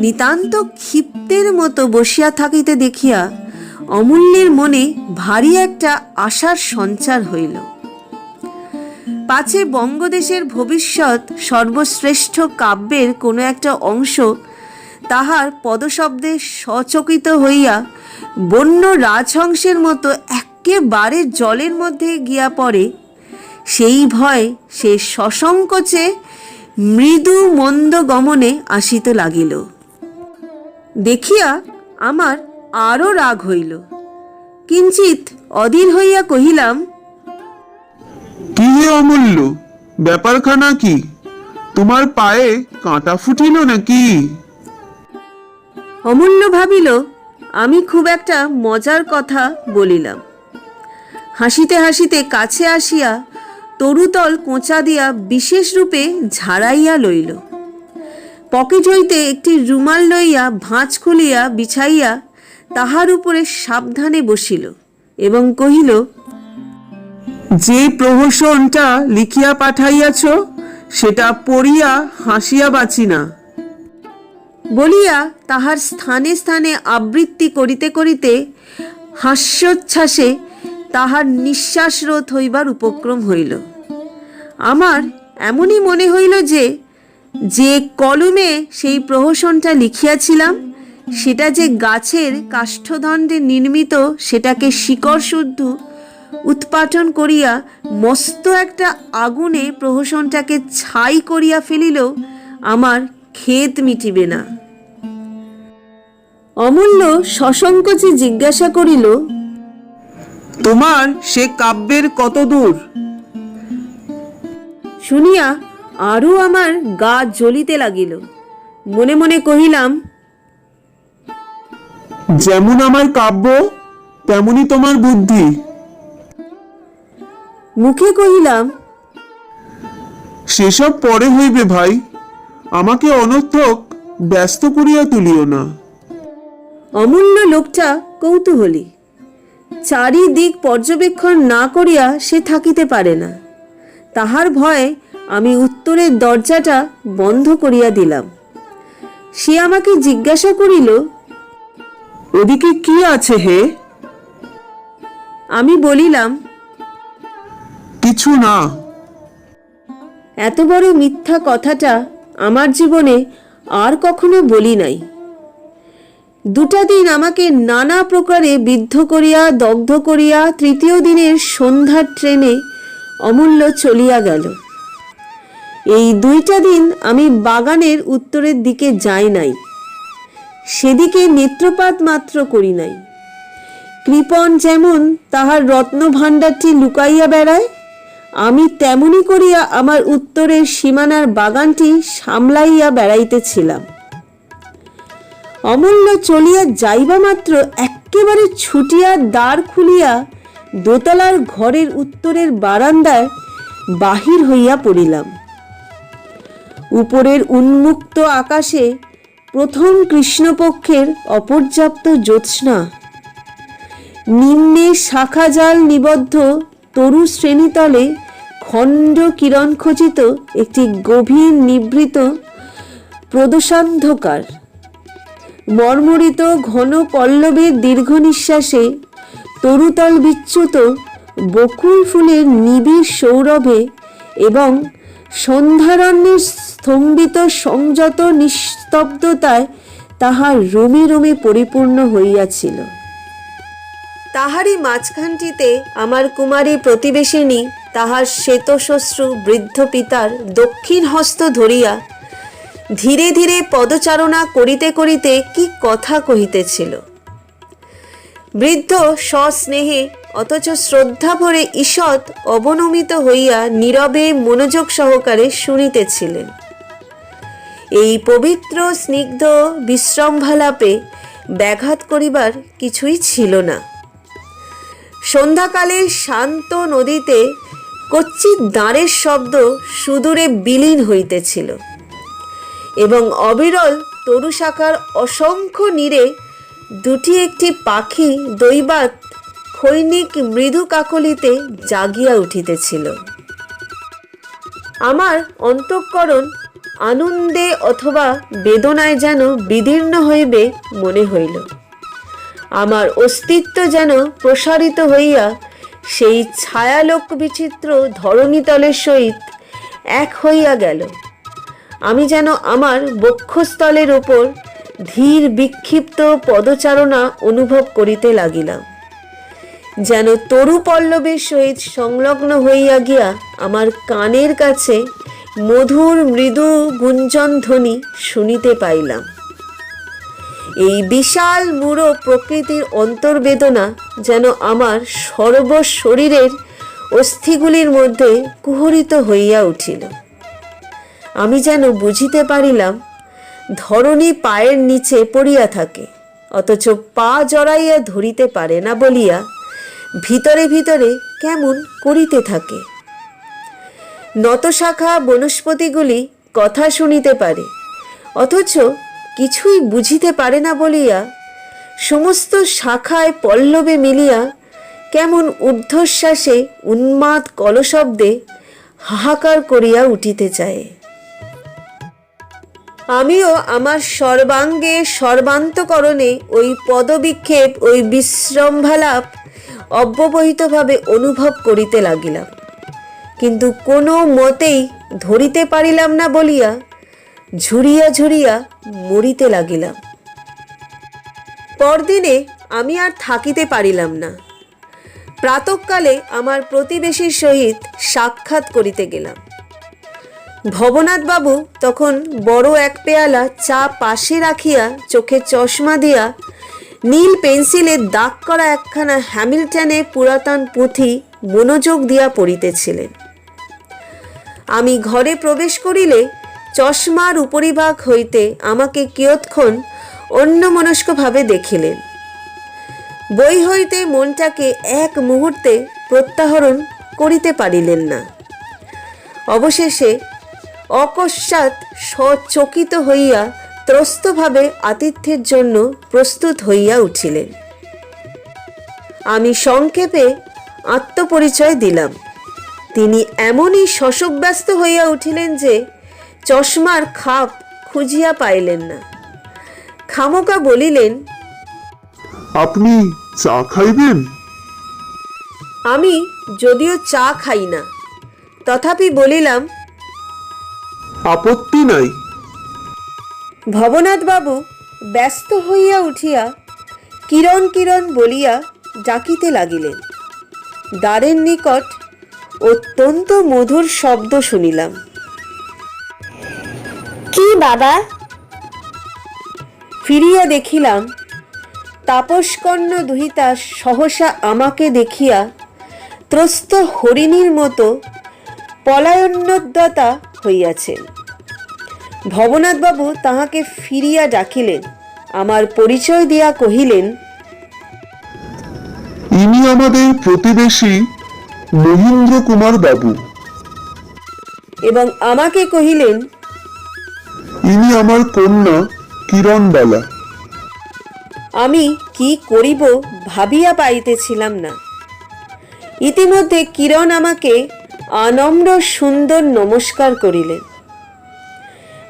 নিতান্ত ক্ষিপ্তের মতো বসিয়া থাকিতে দেখিয়া অমূল্যের মনে ভারী একটা আশার সঞ্চার হইল। পাছে বঙ্গদেশের ভবিষ্যৎ সর্বশ্রেষ্ঠ কাব্যের কোনো একটা অংশ তাহার পদশব্দে সচকিত হইয়া বন্য রাজহংসের মতো একেবারে জলের মধ্যে গিয়া পড়ে, সেই ভয় সে সসংকোচে মৃদু মন্দ গমনে আসিতে লাগিল। দেখিয়া আমার আরও রাগ হইল। কিঞ্চিত অধীর হইয়া কহিলাম, কি হে অমূল্য, ব্যাপারখানা কি? তোমার পায়ে কাঁটা ফুটিল নাকি? অমূল্য ভাবিল আমি খুব একটা মজার কথা বলিলাম। হাসিতে হাসিতে কাছে আসিয়া তরুতল কোঁচা দিয়া বিশেষ রূপে ঝাড়াইয়া লইল। পকেট হইতে একটি রুমাল লইয়া ভাঁজ খুলিয়া বিছাইয়া তাহার উপরে সাবধানে বসিল এবং কহিল, যে প্রহসনটা লিখিয়া পাঠাইয়াছ সেটা পড়িয়া হাসিয়া বাঁচি না। বলিয়া তাহার স্থানে স্থানে আবৃত্তি করিতে করিতে হাস্যোচ্ছ্বাসে তাহার নিঃশ্বাস রোধ হইবার উপক্রম হইল। আমার এমনই মনে হইল যে কলমে সেই প্রহসনটা লিখিয়াছিলাম সেটা যে গাছের কাষ্ঠদণ্ডে নির্মিত, সেটাকে শিকড় শুদ্ধ উৎপাটন করিয়া মস্ত একটা আগুনে প্রহসনটাকে ছাই করিয়া ফেলিলেও আমার খেদ মিটিবে না। অমূল্য সসংকোচে জিজ্ঞাসা করিল, তোমার সে কাব্যের কত দূর? শুনিয়া আরও আমার গা জ্বলিতে লাগিল। মনে মনে কহিলাম, যেমন আমার কাব্য তেমনি তোমার বুদ্ধি। মুখে কহিলাম, সেসব পরে হইবে ভাই, আমাকে অনর্থক ব্যস্ত করিয়া তুলিও না। অমূল্য লোকটা কৌতূহলী, চারিদিক পর্যবেক্ষণ না করিয়া সে থাকিতে পারে না। তাহার ভয়ে আমি উত্তরের দরজাটা বন্ধ করিয়া দিলাম। সে আমাকে জিজ্ঞাসা করিল, ওদিকে কি আছে হে? আমি বলিলাম, কিছু না। এত বড় মিথ্যা কথাটা আমার জীবনে আর কখনো বলি নাই। 2টা দিন আমাকে নানা প্রকারে বিদ্ধ করিয়া দগ্ধ করিয়া তৃতীয় দিনের সন্ধ্যার ট্রেনে অমূল্য চলিয়া গেল। এই 2টা দিন আমি বাগানের উত্তরের দিকে যাই নাই, সেদিকে নেত্রপাত মাত্র করি নাই। কৃপণ যেমন তাহার রত্নভাণ্ডারটি লুকাইয়া বেড়ায়, আমি তেমনি করিয়া আমার উত্তরের সীমানার বাগানটি সামলাইয়া বেড়াইতেছিলাম। অমূল্য চলিয়া যাইবা মাত্র একেবারে ছুটিয়া দ্বার খুলিয়া দোতলার ঘরের উত্তরের বারান্দায় বাহির হইয়া পড়িলাম। উপরের উন্মুক্ত আকাশে প্রথম কৃষ্ণপক্ষের অপর্যাপ্ত জ্যোৎস্না, নিম্নে শাখাজাল নিবদ্ধ তরু শ্রেণীতলে খণ্ড কিরণ খচিত একটি গভীর নিভৃত প্রদোষান্ধকার, মর্মরিত ঘন পল্লবের দীর্ঘ নিঃশ্বাসে তরুতল বিচ্যুত বকুল ফুলের নিবিড় সৌরভে এবং সন্ধ্যারণ্যের স্তম্ভিত সংযত নিস্তব্ধতায় তাহার রোমে রোমে পরিপূর্ণ হইয়াছিল। তাহারই মাঝখানটিতে আমার কুমারী প্রতিবেশিনী তাহার শ্বেতশ্মশ্রু বৃদ্ধ পিতার দক্ষিণ হস্ত ধরিয়া ধীরে ধীরে পদচারণা করিতে করিতে কি কথা কহিতেছিল। বৃদ্ধ সস্নেহে অথচ শ্রদ্ধা ভরে ঈষৎ অবনমিত হইয়া নীরবে মনোযোগ সহকারে শুনিতেছিলেন। এই পবিত্র স্নিগ্ধ বিশ্রম্ভালাপে ব্যাঘাত করিবার কিছুই ছিল না। সন্ধ্যাকালে শান্ত নদীতে কচ্ছিৎ দাঁড়ের শব্দ সুদূরে বিলীন হইতেছিল এবং অবিরল তরুশাখার অসংখ্য নীড়ে 2টি একটি পাখি দৈবাৎ ক্ষৈনিক মৃদু কাকলিতে জাগিয়া উঠিতেছিল। আমার অন্তঃকরণ আনন্দে অথবা বেদনায় যেন বিদীর্ণ হইবে মনে হইল। আমার অস্তিত্ব যেন প্রসারিত হইয়া সেই ছায়ালোক বিচিত্র ধরণীতলের সহিত এক হইয়া গেল। আমি যেন আমার বক্ষস্থলের ওপর ধীর বিক্ষিপ্ত পদচারণা অনুভব করিতে লাগিলাম, যেন তরু পল্লবের সহিত সংলগ্ন হইয়া গিয়া আমার কানের কাছে মধুর মৃদু গুঞ্জন ধ্বনি শুনিতে পাইলাম। এই বিশাল মূঢ় প্রকৃতির অন্তর্বেদনা যেন আমার সর্বশরীরের অস্থিগুলির মধ্যে কুহরিত হইয়া উঠিল। আমি যেন বুঝিতে পারিলাম ধরণী পায়ের নিচে পড়িয়া থাকে, অথচ পা জড়াইয়া ধরিতে পারে না বলিয়া ভিতরে ভিতরে কেমন করিতে থাকে। নতশাখা বনস্পতিগুলি কথা শুনিতে পারে, অথচ কিছুই বুঝিতে পারে না বলিয়া সমস্ত শাখায় পল্লবে মিলিয়া কেমন ঊর্ধ্বশ্বাসে উন্মাদ কলশব্দে হাহাকার করিয়া উঠিতে চায়। আমিও আমার সর্বাঙ্গে সর্বান্তকরণে ওই পদবিক্ষেপ, ওই বিশ্রম্ভালাপ অব্যবহিতভাবে অনুভব করিতে লাগিলাম, কিন্তু কোনো মতেই ধরিতে পারিলাম না বলিয়া ঝুরিয়া ঝুরিয়া মরিতে লাগিলাম। পরদিনে আমি আর থাকিতে পারিলাম না। প্রাতঃকালে আমার প্রতিবেশীর সহিত সাক্ষাৎ করিতে গেলাম। ভবনাথ বাবু তখন বড় এক পেয়ালা চা পাশে রাখিয়া চোখে চশমা দিয়া নীল পেন্সিলে দাগ করা একখানা হ্যামিল্টনের পুরাতন পুঁথি মনোযোগ দিয়া পড়িতেছিলেন। আমি ঘরে প্রবেশ করিলে চশমার উপরিভাগ হইতে আমাকে কিয়ৎক্ষণ অন্যমনস্কভাবে দেখিলেন। বই হইতে মনটাকে এক মুহূর্তে প্রত্যাহরণ করিতে পারিলেন না। অবশেষে অকস্মাৎ সচকিত হইয়া ত্রস্তভাবে আতিথ্যের জন্য প্রস্তুত হইয়া উঠিলেন। আমি সংক্ষেপে আত্মপরিচয় দিলাম। তিনি এমনই শশব্যস্ত হইয়া উঠিলেন যে চশমার খাপ খুঁজিয়া পাইলেন না। খামোকা বলিলেন, আপনি চা খাইবেন? আমি যদিও চা খাই না, তথাপি বলিলাম, আপত্তি নাই। ভবনাথ বাবু ব্যস্ত হইয়া উঠিয়া কিরণ কিরণ বলিয়া ডাকিতে লাগিলেন। দ্বারের নিকট অত্যন্ত মধুর শব্দ শুনিলাম। কি বাবা? ফিরিয়া দেখিলাম তাপসকর্ণ দুহিতা সহসা আমাকে দেখিয়া ত্রস্ত হরিণীর মতো পলায়নোদ্যতা হইয়াছেন। ভবনাথবাবু তাহাকে ফিরিয়া ডাকিলেন। আমার পরিচয় দিয়া কহিলেন, ইনি আমাদের প্রতিবেশী মহেন্দ্র কুমার বাবু। এবং আমাকে কহিলেন, ইনি আমার কন্যা কিরণবালা। আমি কি করিব ভাবিয়া পাইতেছিলাম না। ইতিমধ্যে কিরণ আমাকে আনম্র সুন্দর নমস্কার করিলেন।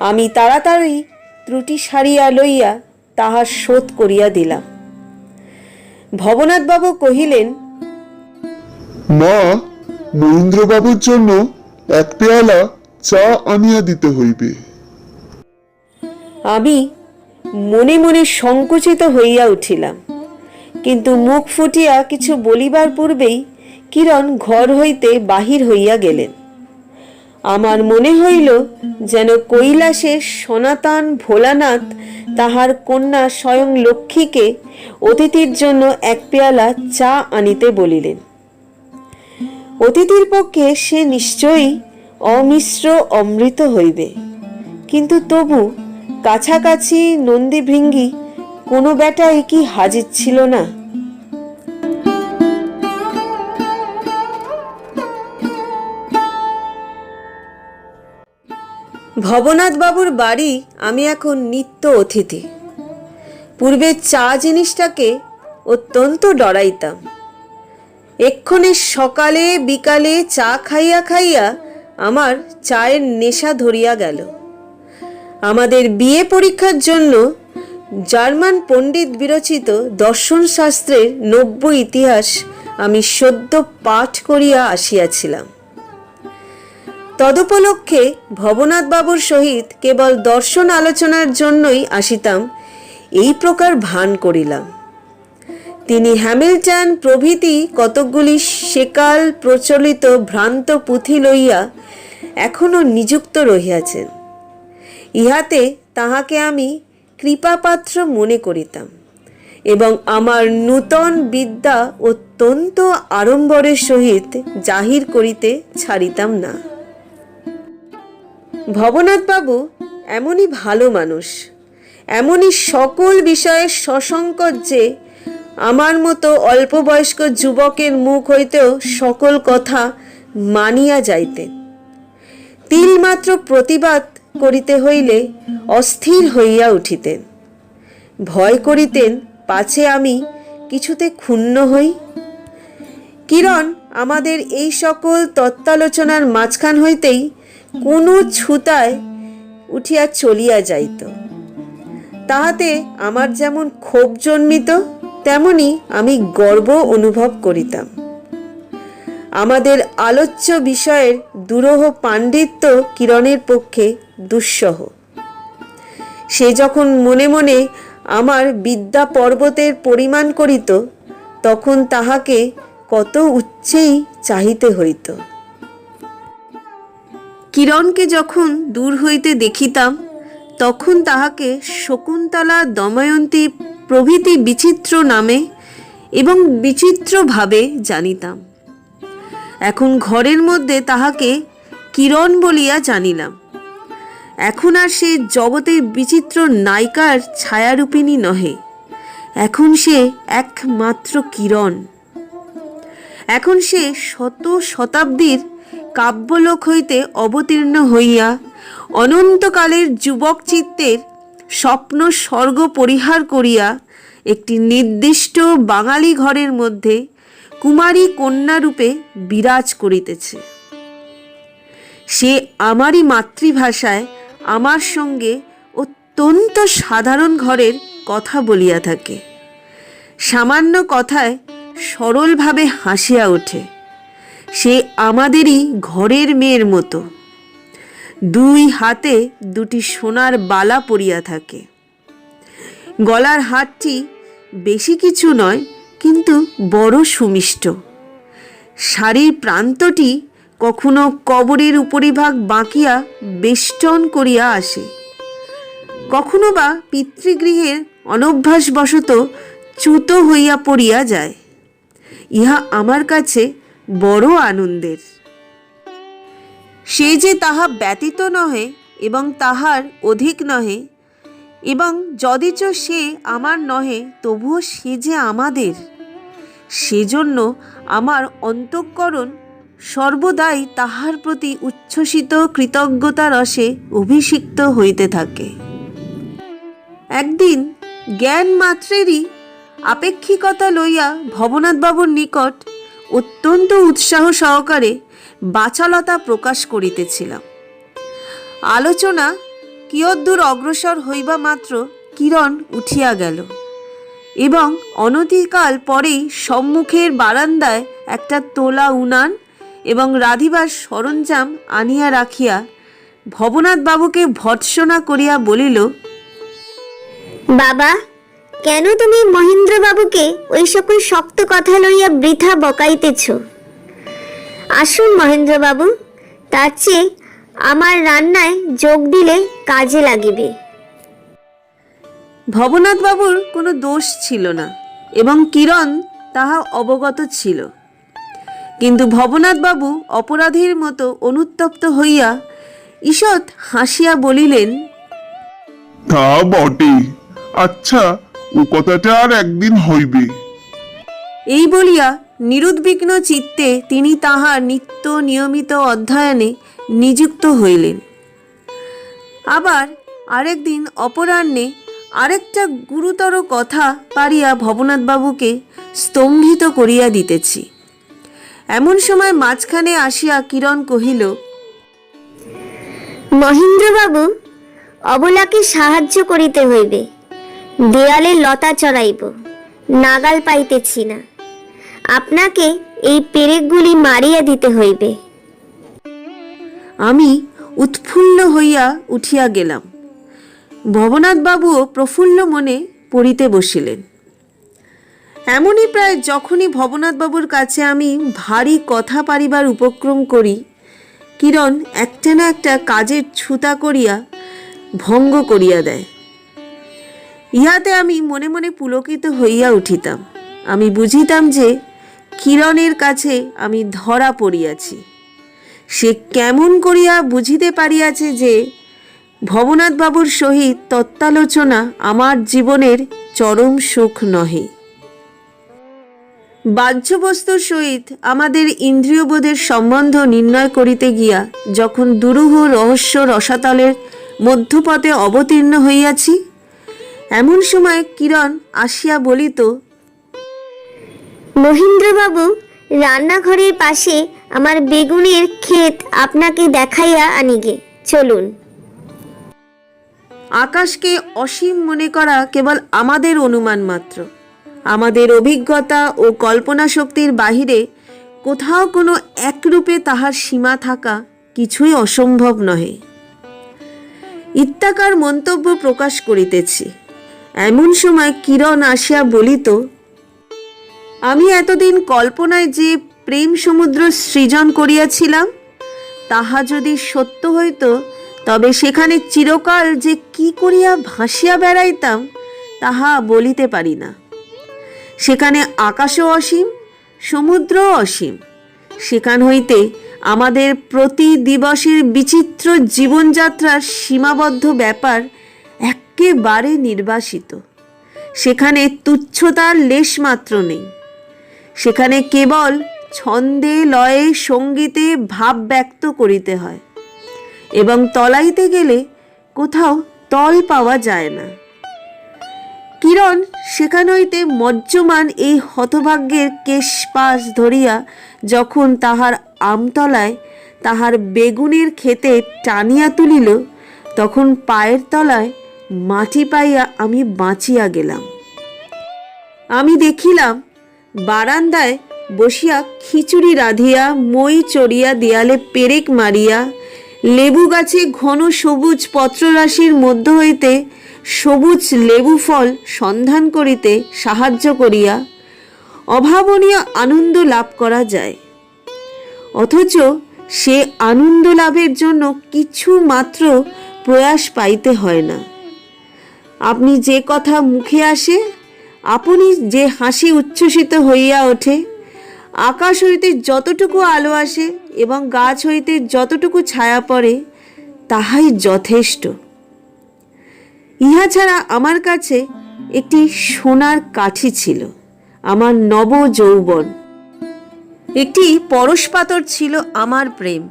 আমি তাড়াতাড়ি ত্রুটি সারিয়া লইয়া তাহার শোধ করিয়া দিলাম। ভবনাথবাবু কহিলেন, মা, মহেন্দ্রবাবুর জন্য এক পেয়ালা চা আনিয়া দিতে হইবে। আমি মনে মনে সংকুচিত হইয়া উঠিলাম, কিন্তু মুখ ফুটিয়া কিছু বলিবার পূর্বেই কিরণ ঘর হইতে বাহির হইয়া গেলেন। আমার মনে হইল যেন কৈলাসের সনাতন ভোলানাথ তাহার কন্যা স্বয়ং লক্ষ্মীকে অতিথির জন্য এক পেয়ালা চা আনিতে বলিলেন। অতিথির পক্ষে সে নিশ্চয়ই অমিশ্র অমৃত হইবে, কিন্তু তবু কাছাকাছি নন্দীভৃঙ্গি কোনো বেটাই কি হাজির ছিল না? ভবনাথ বাবুর বাড়ি আমি এখন নিত্য অতিথি। পূর্বে চা জিনিসটাকে অত্যন্ত ডরাইতাম। এক্ষণে সকালে বিকালে চা খাইয়া খাইয়া আমার চায়ের নেশা ধরিয়া গেল। আমাদের বিয়ে পরীক্ষার জন্য জার্মান পণ্ডিত বিরচিত দর্শনশাস্ত্রের 90 ইতিহাস আমি সদ্য পাঠ করিয়া আসিয়াছিলাম। তদুপলক্ষে ভবনাথ বাবুর সহিত কেবল দর্শন আলোচনার জন্যই আসিতাম, এই প্রকার ভান করিলাম। তিনি হ্যামিল্টন প্রভৃতি কতকগুলি সেকাল প্রচলিত ভ্রান্ত পুঁথি লইয়া এখনো নিযুক্ত রহিয়াছেন। ইহাতে তাহাকে আমি কৃপাপাত্র মনে করিতাম এবং আমার নূতন বিদ্যা অত্যন্ত আড়ম্বরের সহিত জাহির করিতে ছাড়িতাম না। ভবনাথবাবু এমনই ভালো মানুষ, এমনই সকল বিষয়ে সসংকোচ যে আমার মতো অল্প বয়স্ক যুবকের মুখ হইতেও সকল কথা মানিয়া যাইতেন। তিলমাত্র প্রতিবাদ করিতে হইলে অস্থির হইয়া উঠিতেন। ভয় করিতেন পাছে আমি কিছুতে ক্ষুণ্ণ হই। কিরণ আমাদের এই সকল তত্ত্বালোচনার মাঝখান হইতেই কোনো ছুতায় উঠিয়া চলিয়া যাইত। তাহাতে আমার যেমন ক্ষোভ জন্মিত, তেমনি আমি গর্ব অনুভব করিতাম। আমাদের আলোচ্য বিষয়ের দুরূহ পাণ্ডিত্য কিরণের পক্ষে দুঃসহ। সে যখন মনে মনে আমার বিদ্যা পর্বতের পরিমাণ করিত, তখন তাহাকে কত উচ্চেই চাহিতে হইত। কিরণকে যখন দূর হইতে দেখিতাম তখন তাহাকে শকুন্তলা, দময়ন্তী প্রভৃতি বিচিত্র নামে এবং বিচিত্রভাবে জানিতাম। এখন ঘরের মধ্যে তাহাকে কিরণ বলিয়া জানিলাম। এখন আর সে জগতের বিচিত্র নায়িকার ছায়ারূপিণী নহে, এখন সে একমাত্র কিরণ। এখন সে শত শতাব্দীর কাব্যলোক হইতে অবতীর্ণ হইয়া অনন্তকালের যুবক চিত্তের স্বপ্ন স্বর্গ পরিহার করিয়া একটি নির্দিষ্ট বাঙালি ঘরের মধ্যে কুমারী কন্যারূপে বিরাজ করিতেছে। সে আমারই মাতৃভাষায় আমার সঙ্গে অত্যন্ত সাধারণ ঘরের কথা বলিয়া থাকে। সামান্য কথায় সরলভাবে হাসিয়া ওঠে। সে আমাদেরই ঘরের মেয়ের মতো। দুই হাতে দুটি সোনার বালা পরিয়া থাকে। গলার হারটি বেশি কিছু নয়, কিন্তু বড় সুমিষ্ট। শাড়ির প্রান্তটি কখনো কবরের উপরিভাগ বাঁকিয়া বেষ্টন করিয়া আসে, কখনো বা পিতৃগৃহের অনভ্যাসবশত চ্যুত হইয়া পড়িয়া যায়। ইহা আমার কাছে বড় আনন্দের। সে যে তাহা ব্যতীত নহে এবং তাহার অধিক নহে, এবং যদিচ সে আমার নহে তবুও সে যে আমাদের, সেজন্য আমার অন্তঃকরণ সর্বদাই তাহার প্রতি উচ্ছ্বসিত কৃতজ্ঞতা রসে অভিষিক্ত হইতে থাকে। একদিন জ্ঞান মাত্রেরই আপেক্ষিকতা লইয়া ভবনাথবাবুর নিকট অত্যন্ত উৎসাহ সহকারে বাচালতা প্রকাশ করিতেছিলাম। আলোচনা কিয়দ্দূর অগ্রসর হইবা মাত্র কিরণ উঠিয়া গেল এবং অনতিকাল পরেই সম্মুখের বারান্দায় একটা তোলা উনান এবং রাঁধিবার সরঞ্জাম আনিয়া রাখিয়া ভবনাথবাবুকে ভর্ৎসনা করিয়া বলিল, বাবা, কেন তুমি মহেন্দ্রবাবুকে ওই সকল শক্ত কথা লইয়া বৃথা বকাইতেছ? আসুন মহেন্দ্রবাবু, তার চেয়ে আমার রান্নায় যোগ দিলে কাজে লাগিবে। ভবনাথবাবুর কোনো দোষ ছিল না এবং কিরণ তাহা অবগত ছিল, কিন্তু ভবনাথবাবু অপরাধীর মতো অনুতপ্ত হইয়া ঈষৎ হাসিয়া বলিলেন, তা বটে, আচ্ছা ও কথাটা আর একদিন হইবে। এই বলিয়া নিরুদ্বিগ্ন চিত্তে তিনি তাহার নিত্য নিয়মিত অধ্যয়নে নিযুক্ত হইলেন। আবার আরেকদিন অপরাহ্নে আরেকটা গুরুতর কথা পারিয়া ভবনাথবাবুকে স্তম্ভিত করিয়া দিতেছি। এমন সময় মাঝখানে আসিয়া কিরণ কহিল, মহেন্দ্রবাবু, অবলাকে সাহায্য করিতে হইবে। দেয়ালে লতা চড়াইব, নাগাল পাইতেছি না। আপনাকে এই পেরেকগুলি মারিয়া দিতে হইবে। আমি উৎফুল্ল হইয়া উঠিয়া গেলাম। ভবনাথবাবুও প্রফুল্ল মনে পড়িতে বসিলেন। এমনই প্রায় যখনই ভবনাথবাবুর কাছে আমি ভারী কথা পারিবার উপক্রম করি, কিরণ একটা না একটা কাজের ছুতা করিয়া ভঙ্গ করিয়া দেয়। ইহাতে আমি মনে মনে পুলকিত হইয়া উঠিতাম। আমি বুঝিতাম যে কিরণের কাছে আমি ধরা পড়িয়াছি। সে কেমন করিয়া বুঝিতে পারিয়াছে যে ভবনাথবাবুর সহিত তত্ত্বালোচনা আমার জীবনের চরম সুখ নহে। বাহ্যবস্তুর সহিত আমাদের ইন্দ্রিয়বোধের সম্বন্ধ নির্ণয় করিতে গিয়া যখন দুরূহ রহস্য রসাতলের মধ্যপথে অবতীর্ণ হইয়াছি, এমন সময় কিরণ আসিয়া বলিত, মহেন্দ্রবাবু, রান্নাঘরের পাশে আমার বেগুনের ক্ষেত আপনাকে দেখাইয়া আনিগে, চলুন। আকাশকে অসীম মনে করা কেবল আমাদের অনুমান মাত্র। আমাদের অভিজ্ঞতা ও কল্পনা শক্তির বাহিরে কোথাও কোনো একরূপে তাহার সীমা থাকা কিছুই অসম্ভব নহে। ইত্যাকার মন্তব্য প্রকাশ করিতেছি। এমন সময় কিরণ আসিয়া বলিত, আমি এতদিন কল্পনায় যে প্রেম সমুদ্র সৃজন করিয়াছিলাম তাহা যদি সত্য হইত, তবে সেখানে চিরকাল যে কি করিয়া ভাসিয়া বেড়াইতাম তাহা বলিতে পারি না। সেখানে আকাশও অসীম, সমুদ্রও অসীম। সেখান হইতে আমাদের প্রতি দিবসের বিচিত্র জীবনযাত্রার সীমাবদ্ধ ব্যাপার একেবারে নির্বাসিত। সেখানে তুচ্ছতার লেশমাত্র নেই। সেখানে কেবল ছন্দে লয়ে সঙ্গীতে ভাব ব্যক্ত করিতে হয়, এবং তলাইতে গেলে কোথাও তল পাওয়া যায় না। কিরণ সেখান হইতে মজ্জমান এই হতভাগ্যের কেশপাশ ধরিয়া যখন তাহার আমতলায় তাহার বেগুনের ক্ষেতে টানিয়া তুলিল, তখন পায়ের তলায় মাটি পাইয়া আমি বাঁচিয়া গেলাম। আমি দেখিলাম বারান্দায় বসিয়া খিচুড়ি রাঁধিয়া, মই চড়িয়া, দেয়ালে পেরেক মারিয়া, লেবু গাছে ঘন সবুজ পত্ররাশির মধ্য হইতে সবুজ লেবু ফল সন্ধান করিতে সাহায্য করিয়া অভাবনীয় আনন্দ লাভ করা যায়। অথচ সে আনন্দ লাভের জন্য কিছু মাত্র প্রয়াস পাইতে হয় না। আপনি যে কথা মুখে আসে, আপনি যে হাসি উচ্ছ্বসিত হইয়া ওঠে, আকাশ হইতে যতটুকু আলো আসে এবং গাছ হইতে যতটুকু ছায়া পড়ে, তাহাই যথেষ্ট। ইহা ছাড়া আমার কাছে একটি সোনার কাঠি ছিল, আমার নব যৌবন। একটি পরশপাতর ছিল আমার প্রেম।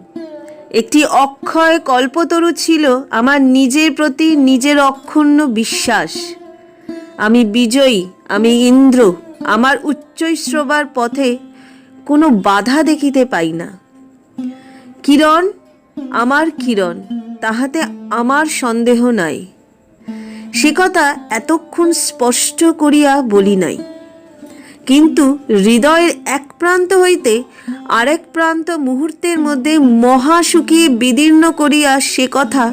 একটি অক্ষয় কল্পতরু ছিল আমার নিজের প্রতি নিজের অক্ষুণ্ণ বিশ্বাস। আমি বিজয়ী, আমি ইন্দ্র। আমার উচ্চৈঃশ্রবার পথে কোনো বাধা দেখিতে পাই না। কিরণ আমার কিরণ, তাহাতে আমার সন্দেহ নাই। সে কথা এতক্ষণ স্পষ্ট করিয়া বলি নাই, কিন্তু হৃদয়ের এক প্রান্ত হইতে আরেক প্রান্ত মুহূর্তের মধ্যে মহা শুকিয়ে বিদীর্ণ করিয়া সে কথা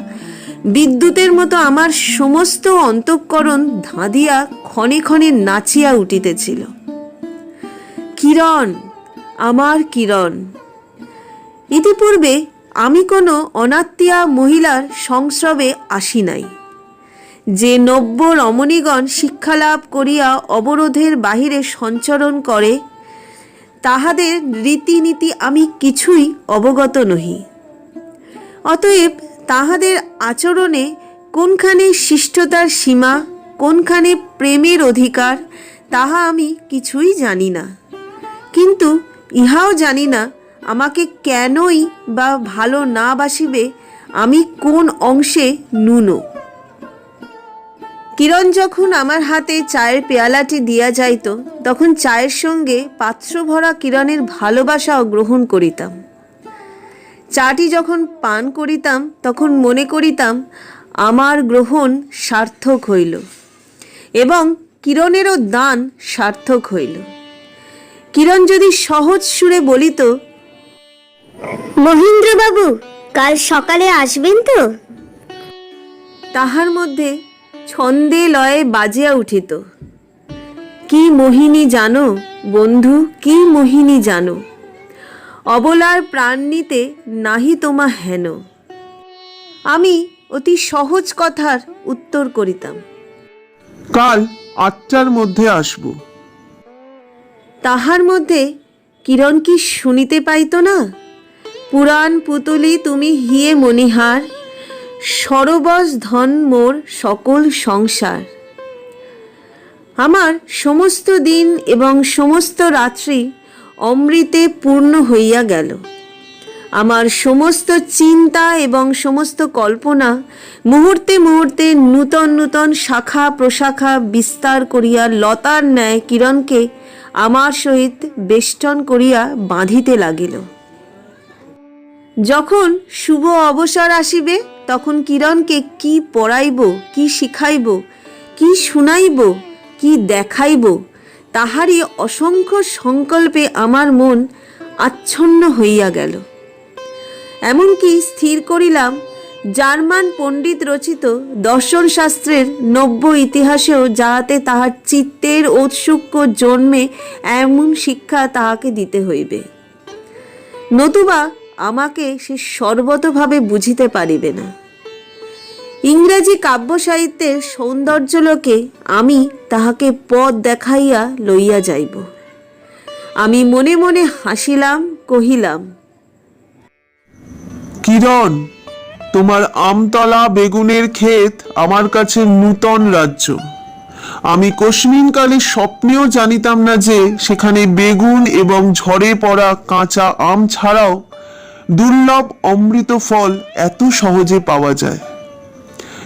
বিদ্যুতের মতো আমার সমস্ত অন্তঃকরণ ধাঁধিয়া ক্ষণে ক্ষণে নাচিয়া উঠিতেছিল। কিরণ আমার কিরণ। ইতিপূর্বে আমি কোনো অনাত্মীয়া মহিলার সংস্রবে আসি নাই। যে নব্য রমণীগণ শিক্ষালাভ করিয়া অবরোধের বাহিরে সঞ্চরণ করে, তাহাদের রীতিনীতি আমি কিছুই অবগত নহি। অতএব তাহাদের আচরণে কোনখানে শিষ্টতার সীমা, কোনখানে প্রেমের অধিকার, তাহা আমি কিছুই জানি না। কিন্তু ইহাও জানি না আমাকে কেনই বা ভালো না বাসিবে, আমি কোন অংশে ন্যূন। কিরণ যখন আমার হাতে চায়ের পেয়ালাটি দিয়া যাইত, তখন চায়ের সঙ্গে পাত্র ভরা কিরণের ভালোবাসাও গ্রহণ করিতাম। চাটি যখন পান করিতাম, তখন মনে করিতাম আমার গ্রহণ সার্থক হইল এবং কিরণেরও দান সার্থক হইল। কিরণ যদি সহজ সুরে বলিত, মহেন্দ্রবাবু কাল সকালে আসবেন তো, তাহার মধ্যে ছন্দে লয়ে বাজিয়া উঠিত, কি মোহিনী জানো বন্ধু, কি মোহিনী জানো, অবলার প্রাণ নিতে নাহি তোমা হেন। আমি অতি সহজ কথার উত্তর করিতাম, কাল 8টার মধ্যে আসব। তাহার মধ্যে কিরণ কি শুনিতে পাইত না? পুরাণ পুতুলি তুমি হিয়ে মণিহার, সরবশ ধন মোর সকল সংসার। আমার সমস্ত দিন এবং সমস্ত রাত্রি অমৃতে পূর্ণ হইয়া গেল। আমার সমস্ত চিন্তা এবং সমস্ত কল্পনা মুহূর্তে মুহূর্তে নূতন নূতন শাখা প্রশাখা বিস্তার করিয়া লতার ন্যায় কিরণকে আমার সহিত বেষ্টন করিয়া বাঁধিতে লাগিল। যখন শুভ অবসর আসিবে, তখন কিরণকে কি পড়াইব, কি শিখাইব, কি শুনাইব, কি দেখাইব, তাহারই অসংখ্য সংকল্পে আমার মন আচ্ছন্ন হইয়া গেল। এমনকি স্থির করিলাম, জার্মান পণ্ডিত রচিত দর্শনশাস্ত্রের নব্য ইতিহাসেও যাহাতে তাহার চিত্তের ঔৎসুক্য জন্মে এমন শিক্ষা তাহাকে দিতে হইবে, নতুবা আমাকে সে সর্বতভাবে বুঝিতে পারিবে না। ইংরেজি কাব্য সাহিত্যের সৌন্দর্যলোকে আমি তাহাকে পথ দেখাইয়া লইয়া যাইব। আমি মনে মনে হাসিলাম, কহিলাম, কিরণ, তোমার আমতলা বেগুনের ক্ষেত আমার কাছে নূতন রাজ্য। আমি কোশ্মিনকালে স্বপ্নেও জানিতাম না যে সেখানে বেগুন এবং ঝরে পড়া কাঁচা আম ছাড়াও দুর্লভ অমৃত ফল এত সহজে পাওয়া যায়।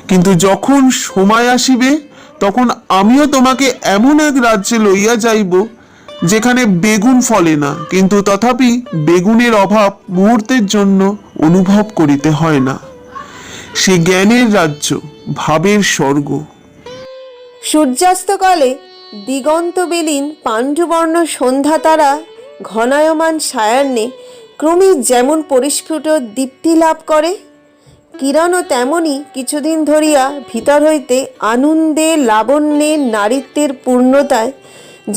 কিন্তু যখন সময় আসিবে তখন আমিও তোমাকে এমন এক রাজ্যে লইয়া যাইব যেখানে বেগুন ফলে না, কিন্তু তথাপি বেগুনের অভাব মুহূর্তের জন্য অনুভব করিতে হয় না। সে জ্ঞানের রাজ্য, ভাবের স্বর্গ। সূর্যাস্তকালে দিগন্তবিলীন পাণ্ডুবর্ণ সন্ধ্যা তারা ঘনায়মান সায়াহ্নে ক্রমে যেমন পরিস্ফুট দীপ্তি লাভ করে, কিরণও তেমনি কিছুদিন ধরিয়া ভিতর হইতে আনন্দে, লাবণ্যে, নারীত্বের পূর্ণতায়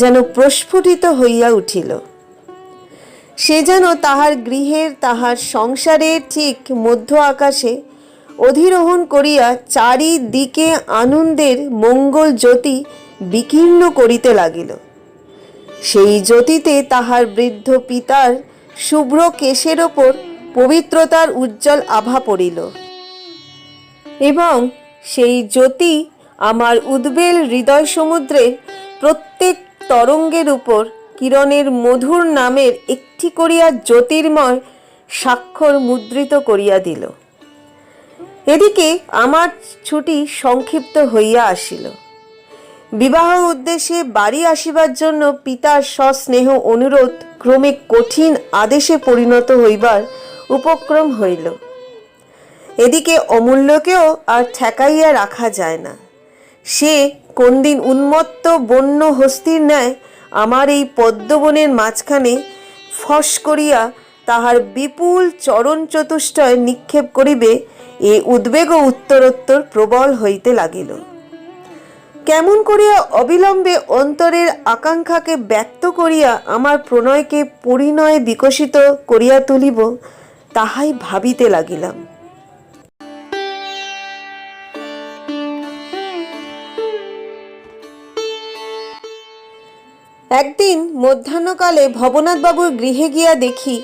যেন প্রস্ফুটিত হইয়া উঠিল। সে যেন তাহার গৃহের, তাহার সংসারের ঠিক মধ্য আকাশে অধিরোহণ করিয়া চারিদিকে আনন্দের মঙ্গল জ্যোতি বিকীর্ণ করিতে লাগিল। সেই জ্যোতিতে তাহার বৃদ্ধ পিতার শুভ্র কেশের ওপর পবিত্রতার উজ্জ্বল আভা পড়িল এবং সেই জ্যোতি আমার উদ্বেল হৃদয় সমুদ্রের প্রত্যেক তরঙ্গের উপর কিরণের মধুর নামের একটি করিয়া জ্যোতির্ময় স্বাক্ষর মুদ্রিত করিয়া দিল। এদিকে আমার ছুটি সংক্ষিপ্ত হইয়া আসিল। বিবাহ উদ্দেশ্যে বাড়ি আসিবার জন্য পিতার সস্নেহ অনুরোধ ক্রমে কঠিন আদেশে পরিণত হইবার উপক্রম হইল। এদিকে অমূল্যকেও আর ঠেকাইয়া রাখা যায় না। সে কোনদিন উন্মত্ত বন্য হস্তির ন্যায় আমার এই পদ্মবনের মাঝখানে ফস করিয়া তাহার বিপুল চরণ চতুষ্টয় নিক্ষেপ করিবে, এ উদ্বেগ উত্তরোত্তর প্রবল হইতে লাগিল। কেমন করিয়া অবিলম্বে অন্তরের আকাঙ্ক্ষাকে ব্যক্ত করিয়া আমার প্রণয়কে পরিণয়ে বিকশিত করিয়া তুলিব, তাহাই ভাবিতে লাগিলাম। একদিন মধ্যাহ্নকালে ভবনাথবাবুর গৃহে গিয়া দেখি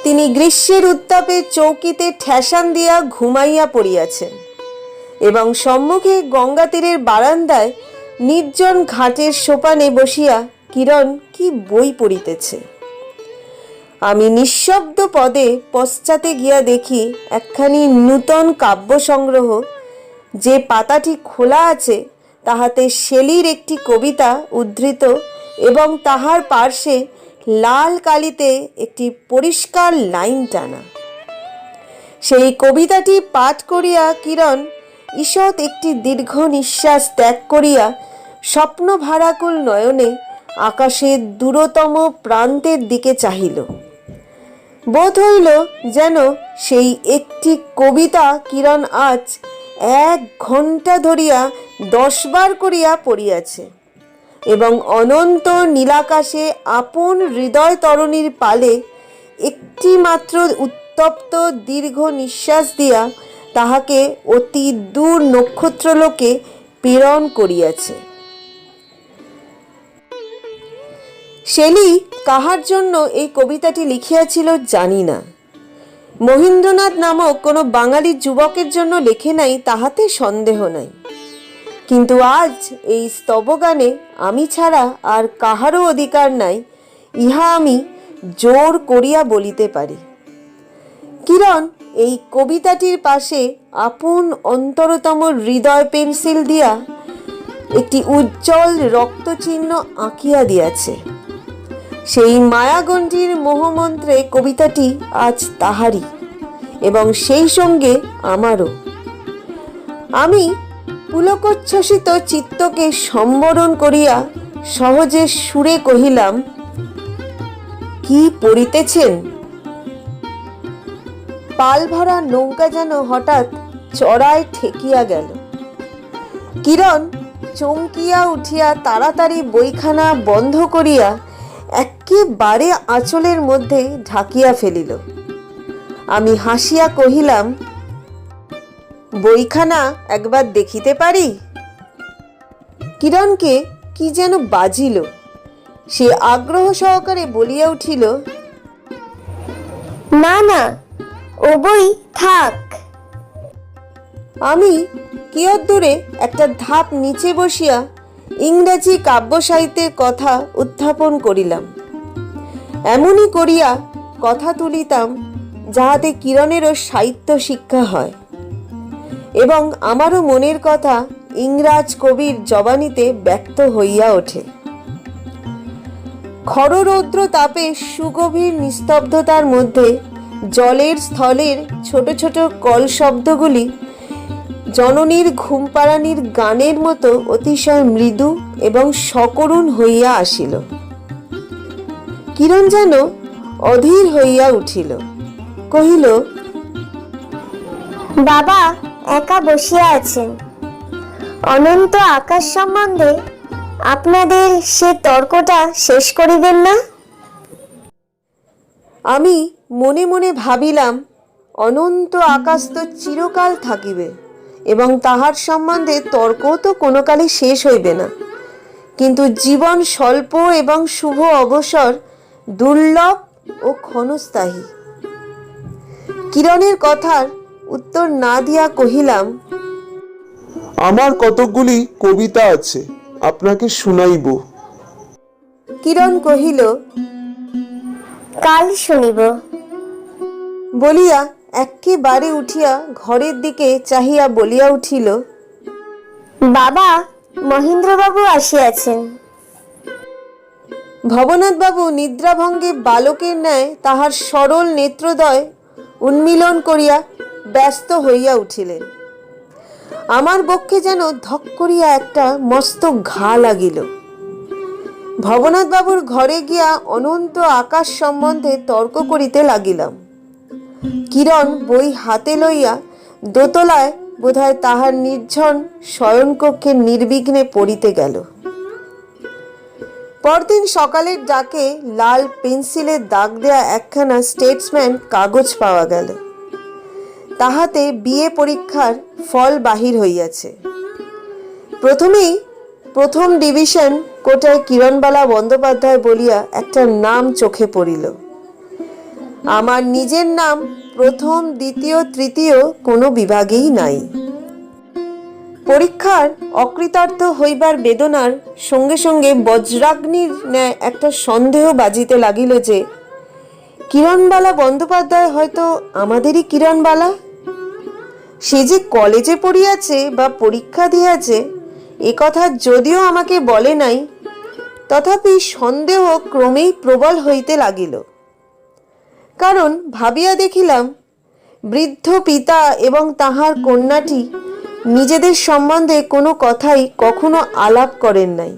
তিনি গ্রীষ্মের উত্তাপে চৌকিতে ঠেসান দিয়া ঘুমাইয়া পড়িয়াছেন এবং সম্মুখে গঙ্গা তীরের বারান্দায় নির্জন ঘাটের সোপানে বসিয়া কিরণ কি বই পড়িতেছে। আমি নিঃশব্দ পদে পশ্চাতে গিয়া দেখি একখানি নূতন কাব্য সংগ্রহ, যে পাতাটি খোলা আছে তাহাতে শেলির একটি কবিতা উদ্ধৃত এবং তাহার পার্শ্বে লাল কালিতে একটি পরিষ্কার লাইন টানা। সেই কবিতাটি পাঠ করিয়া কিরণ ঈষৎ একটি দীর্ঘ নিঃশ্বাস ত্যাগ করিয়া স্বপ্ন ভারাকুল নয়নে আকাশের দূরতম প্রান্তের দিকে চাহিল। বোধ হইল যেন সেই একটি কবিতা কিরণ আজ 1 ঘণ্টা ধরিয়া 10 বার করিয়া পড়িয়াছে এবং অনন্ত নীলাকাশে আপন হৃদয় তরণীর পালে একটি মাত্র উত্তপ্ত দীর্ঘ নিঃশ্বাস দিয়া তাহাকে অতি দূর নক্ষত্রলোকে প্রেরণ করিয়াছে। শেলি কাহার জন্য এই কবিতাটি লিখিয়াছিল জানি না। মহেন্দ্রনাথ নামক কোনো বাঙালি যুবকের জন্য লেখে নাই তাহাতে সন্দেহ নাই, কিন্তু আজ এই স্তবগানে আমি ছাড়া আর কাহারও অধিকার নাই, ইহা আমি জোর করিয়া বলিতে পারি। কিরণ এই কবিতাটির পাশে আপন অন্তরতম হৃদয় পেন্সিল দিয়া একটি উজ্জ্বল রক্তচিহ্ন আঁকিয়া দিয়াছে। সেই মায়াগণ্ঠির মোহমন্ত্রে কবিতাটি আজ তাহারই এবং সেই সঙ্গে আমারও। আমি পুলকোচ্ছ্বসিত চিত্তকে সম্বরণ করিয়া সহজে সুরে কহিলাম, কি পড়িতেছেন? পাল ভরা নৌকা যেন হঠাৎ চড়ায় ঠেকিয়া গেল। কিরণ চমকিয়া উঠিয়া তাড়াতাড়ি বইখানা বন্ধ করিয়া একেবারে আঁচলের মধ্যে ঢাকিয়া ফেলিল। আমি হাসিয়া কহিলাম, বইখানা একবার দেখিতে পারি? কিরণকে কি যেন বাজিল, সে আগ্রহ সহকারে বলিয়া উঠিল, না না, ও বই থাক। আমি কিয়দ্দূরে একটা ধাপ নিচে বসিয়া ইংরাজি কাব্য সাহিত্যের কথা উত্থাপন করিলাম। এমনই করিয়া কথা তুলিতাম যাহাতে কিরণেরও সাহিত্য শিক্ষা হয় এবং আমারও মনের কথা ইংরাজ কবির জবানিতে ব্যক্ত হইয়া ওঠে। খররৌদ্র তাপে সুগভীর নিস্তব্ধতার মধ্যে জলের স্থলের ছোট ছোট কল শব্দগুলি জননীর ঘুমপাড়ানির গানের মতো অতিশয় মৃদু এবং সকরুণ হইয়া আসিল। কিরণ যেন অধীর হইয়া উঠিল, কহিল, বাবা একা বসিয়া আছেন, অনন্ত আকাশ সম্বন্ধে আপনাদের সে তর্কটা শেষ করিবেন না? আমি মনে মনে ভাবিলাম, অনন্ত আকাশ তো চিরকাল থাকিবে এবং তাহার সম্বন্ধে তর্কও তো কোনো কালে শেষ হইবে না, কিন্তু জীবন স্বল্প এবং শুভ অবসর দুর্লভ ও ক্ষণস্থায়ী। কিরণের কথার উত্তর না দিয়া কহিলাম, আমার কতকগুলি কবিতা আছে, আপনাকে শুনাইব। কিরণ কহিল, কাল শুনিব। বলিয়া একেবারে উঠিয়া ঘরের দিকে চাহিয়া বলিয়া উঠিল, বাবা মহেন্দ্রবাবু আসিয়াছেন। ভবনাথবাবু নিদ্রাভঙ্গে বালকের ন্যায় তাহার সরল নেত্রদ্বয় উন্মীলন করিয়া ব্যস্ত হইয়া উঠিলেন। আমার বক্ষে যেন ধক করিয়া একটা মস্ত ঘা লাগিল। ভবনাথবাবুর ঘরে গিয়া অনন্ত আকাশ সম্বন্ধে তর্ক করিতে লাগিলাম। কিরণ বই হাতে লইয়া দোতলায় বোধহয় তাহার নির্জন শয়নকক্ষে নির্বিঘ্নে পড়িতে গেল। পরদিন সকালের ডাকে লাল পেন্সিলের দাগ দেয়া একখানা স্টেটসম্যান কাগজ পাওয়া গেল। তাহাতে বিএ পরীক্ষার ফল বাহির হইয়াছে। প্রথমেই প্রথম ডিভিশন কোটায় কিরণবালা বন্দ্যোপাধ্যায় বলিয়া একটা নাম চোখে পড়িল। আমার নিজের নাম প্রথম, দ্বিতীয়, তৃতীয় কোনো বিভাগেই নাই। পরীক্ষার অকৃতার্থ হইবার বেদনার সঙ্গে সঙ্গে বজ্রাগ্নির ন্যায় একটা সন্দেহ বাজিতে লাগিল যে কিরণবালা বন্দ্যোপাধ্যায় হয়তো আমাদেরই কিরণবালা। সে যে কলেজে পড়িয়াছে বা পরীক্ষা দিয়াছে এ কথা যদিও আমাকে বলে নাই, তথাপি সন্দেহ ক্রমেই প্রবল হইতে লাগিল। কারণ ভাবিয়া দেখিলাম বৃদ্ধ পিতা এবং তাহার কন্যাটি নিজেদের সম্বন্ধে কোনো কথাই কখনো আলাপ করেন নাই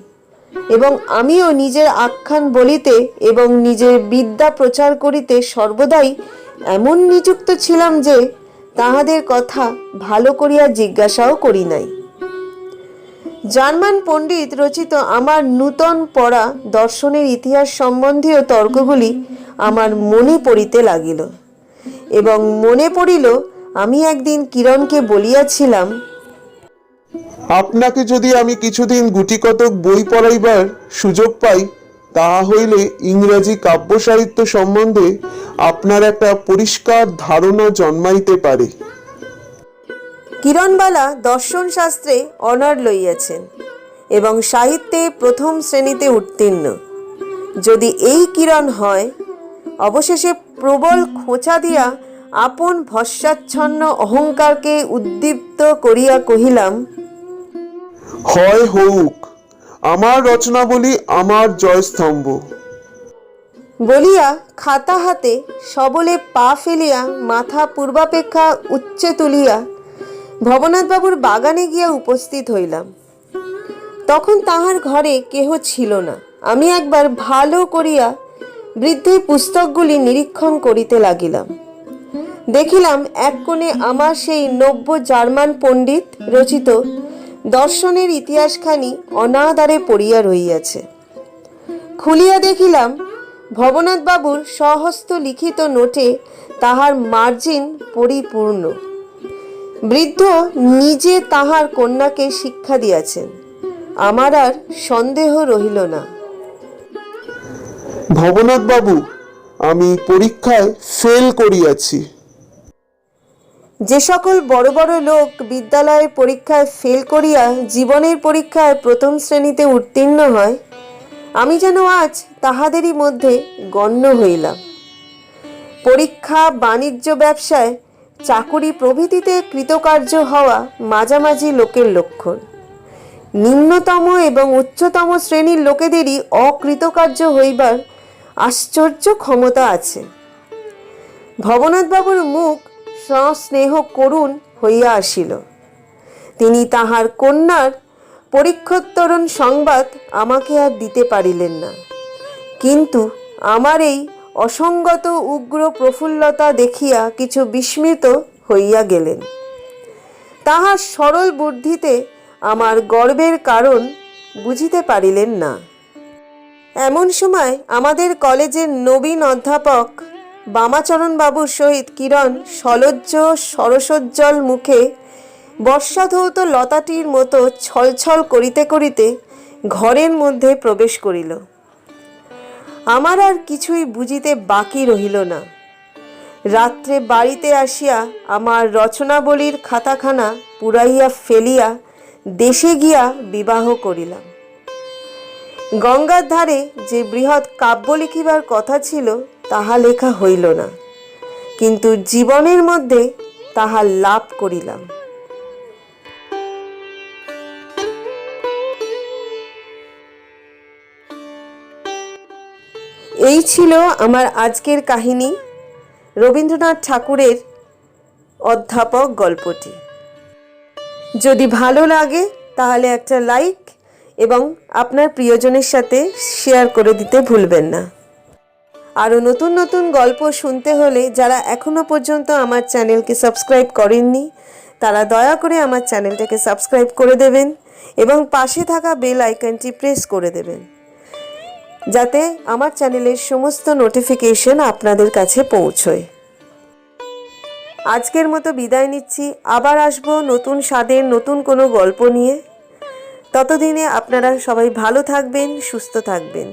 এবং আমিও নিজের আখ্যান বলিতে এবং নিজের বিদ্যা প্রচার করিতে সর্বদাই এমন নিযুক্ত ছিলাম যে তাহাদের কথা ভালো করিয়া জিজ্ঞাসাও করি নাই। জার্মান পণ্ডিত রচিত আমার নূতন পড়া দর্শনের ইতিহাস সম্বন্ধীয় তর্কগুলি আমার মনে পড়িতে লাগিল এবং মনে পড়িল আমি একদিন কিরণকে বলিয়াছিলাম, আপনাকে যদি আমি কিছুদিন গুটিকতক বই পড়াইবার সুযোগ পাই, তাহা হইলে ইংরাজি কাব্য সাহিত্য সম্বন্ধে আপনার একটা পরিষ্কার ধারণা জন্মাইতে পারে। কিরণবালা দর্শন শাস্ত্রে অনার লইয়াছেন এবং সাহিত্যে প্রথম শ্রেণীতে উত্তীর্ণ। যদি এই কিরণ হয়, অবশেষে প্রবল খোঁচা দিয়া আপন ভস্মাচ্ছন্ন অহংকারকে উদ্দীপ্ত করিয়া কহিলাম, হয় হউক, আমার রচনাবলী আমার জয়স্তম্ভ। বলিয়া খাতা হাতে সবলে পা ফেলিয়া মাথা পূর্বাপেক্ষা উচ্চে তুলিয়া ভবনাথবাবুর বাগানে গিয়া উপস্থিত হইলাম। তখন তাহার ঘরে কেহ ছিল না। আমি একবার ভালো করিয়া বৃদ্ধের পুস্তকগুলি নিরীক্ষণ করিতে লাগিলাম। দেখিলাম এক কোণে আমার সেই নব্য জার্মান পণ্ডিত রচিত দর্শনের ইতিহাসখানি অনাদারে পড়িয়া রহিয়াছে। খুলিয়া দেখিলাম ভবনাথবাবুর স্বহস্ত লিখিত নোটে তাহার মার্জিন পরিপূর্ণ। বৃদ্ধ নিজে তাহার কন্যাকে শিক্ষা দিয়াছেন, আমার আর সন্দেহ রহিল না। ভবনাথ বাবু, আমি পরীক্ষায় ফেল করিয়াছি। যে সকল বড় বড় লোক বিদ্যালয়ের পরীক্ষায় ফেল করিয়া জীবনের পরীক্ষায় প্রথম শ্রেণীতে উত্তীর্ণ হয়, আমি যেন আজ তাহাদেরই মধ্যে গণ্য হইলাম। পরীক্ষা, বাণিজ্য, ব্যবসায়, চাকুরি প্রভৃতিতে কৃতকার্য হওয়া মাঝামাঝি লোকের লক্ষণ। নিম্নতম এবং উচ্চতম শ্রেণীর লোকেদেরই অকৃতকার্য হইবার আশ্চর্য ক্ষমতা আছে। ভবনাথবাবুর মুখ সস্নেহ করুণ হইয়া আসিল। তিনি তাহার কন্যার পরীক্ষোত্তরণ সংবাদ আমাকে আর দিতে পারিলেন না, কিন্তু আমার এই অসঙ্গত উগ্র প্রফুল্লতা দেখিয়া কিছু বিস্মিত হইয়া গেলেন। তাহার সরল বুদ্ধিতে আমার গর্বের কারণ বুঝিতে পারিলেন না। এমন সময় আমাদের কলেজের নবীন অধ্যাপক বামাচরণ বাবুর সহিত কিরণ সলজ্জ সরসোজ্জ্বল মুখে বর্ষাধৌত লতাটির মতো ছলছল করিতে করিতে ঘরের মধ্যে প্রবেশ করিল। আমার আর কিছুই বুঝিতে বাকি রহিল না। রাত্রে বাড়িতে আসিয়া আমার রচনাবলীর খাতাখানা পুরাইয়া ফেলিয়া দেশে গিয়া বিবাহ করিলাম। গঙ্গার ধারে যে বৃহৎ কাব্য লিখিবার কথা ছিল তাহা লেখা হইল না, কিন্তু জীবনের মধ্যে তাহা লাভ করিলাম। এই ছিল আমার আজকের কাহিনী, রবীন্দ্রনাথ ঠাকুরের অধ্যাপক গল্পটি। যদি ভালো লাগে তাহলে একটা লাইক এবং আপনার প্রিয়জনের সাথে শেয়ার করে দিতে ভুলবেন না। আরও নতুন নতুন গল্প শুনতে হলে যারা এখনও পর্যন্ত আমার চ্যানেলকে সাবস্ক্রাইব করেননি তারা দয়া করে আমার চ্যানেলটাকে সাবস্ক্রাইব করে দেবেন এবং পাশে থাকা বেল আইকনটি প্রেস করে দেবেন, যাতে আমার চ্যানেলের সমস্ত নোটিফিকেশন আপনাদের কাছে পৌঁছয়। আজকের মতো বিদায় নিচ্ছি, আবার আসবো নতুন স্বাদের নতুন কোনো গল্প নিয়ে। ততদিনে আপনারা সবাই ভালো থাকবেন, সুস্থ থাকবেন।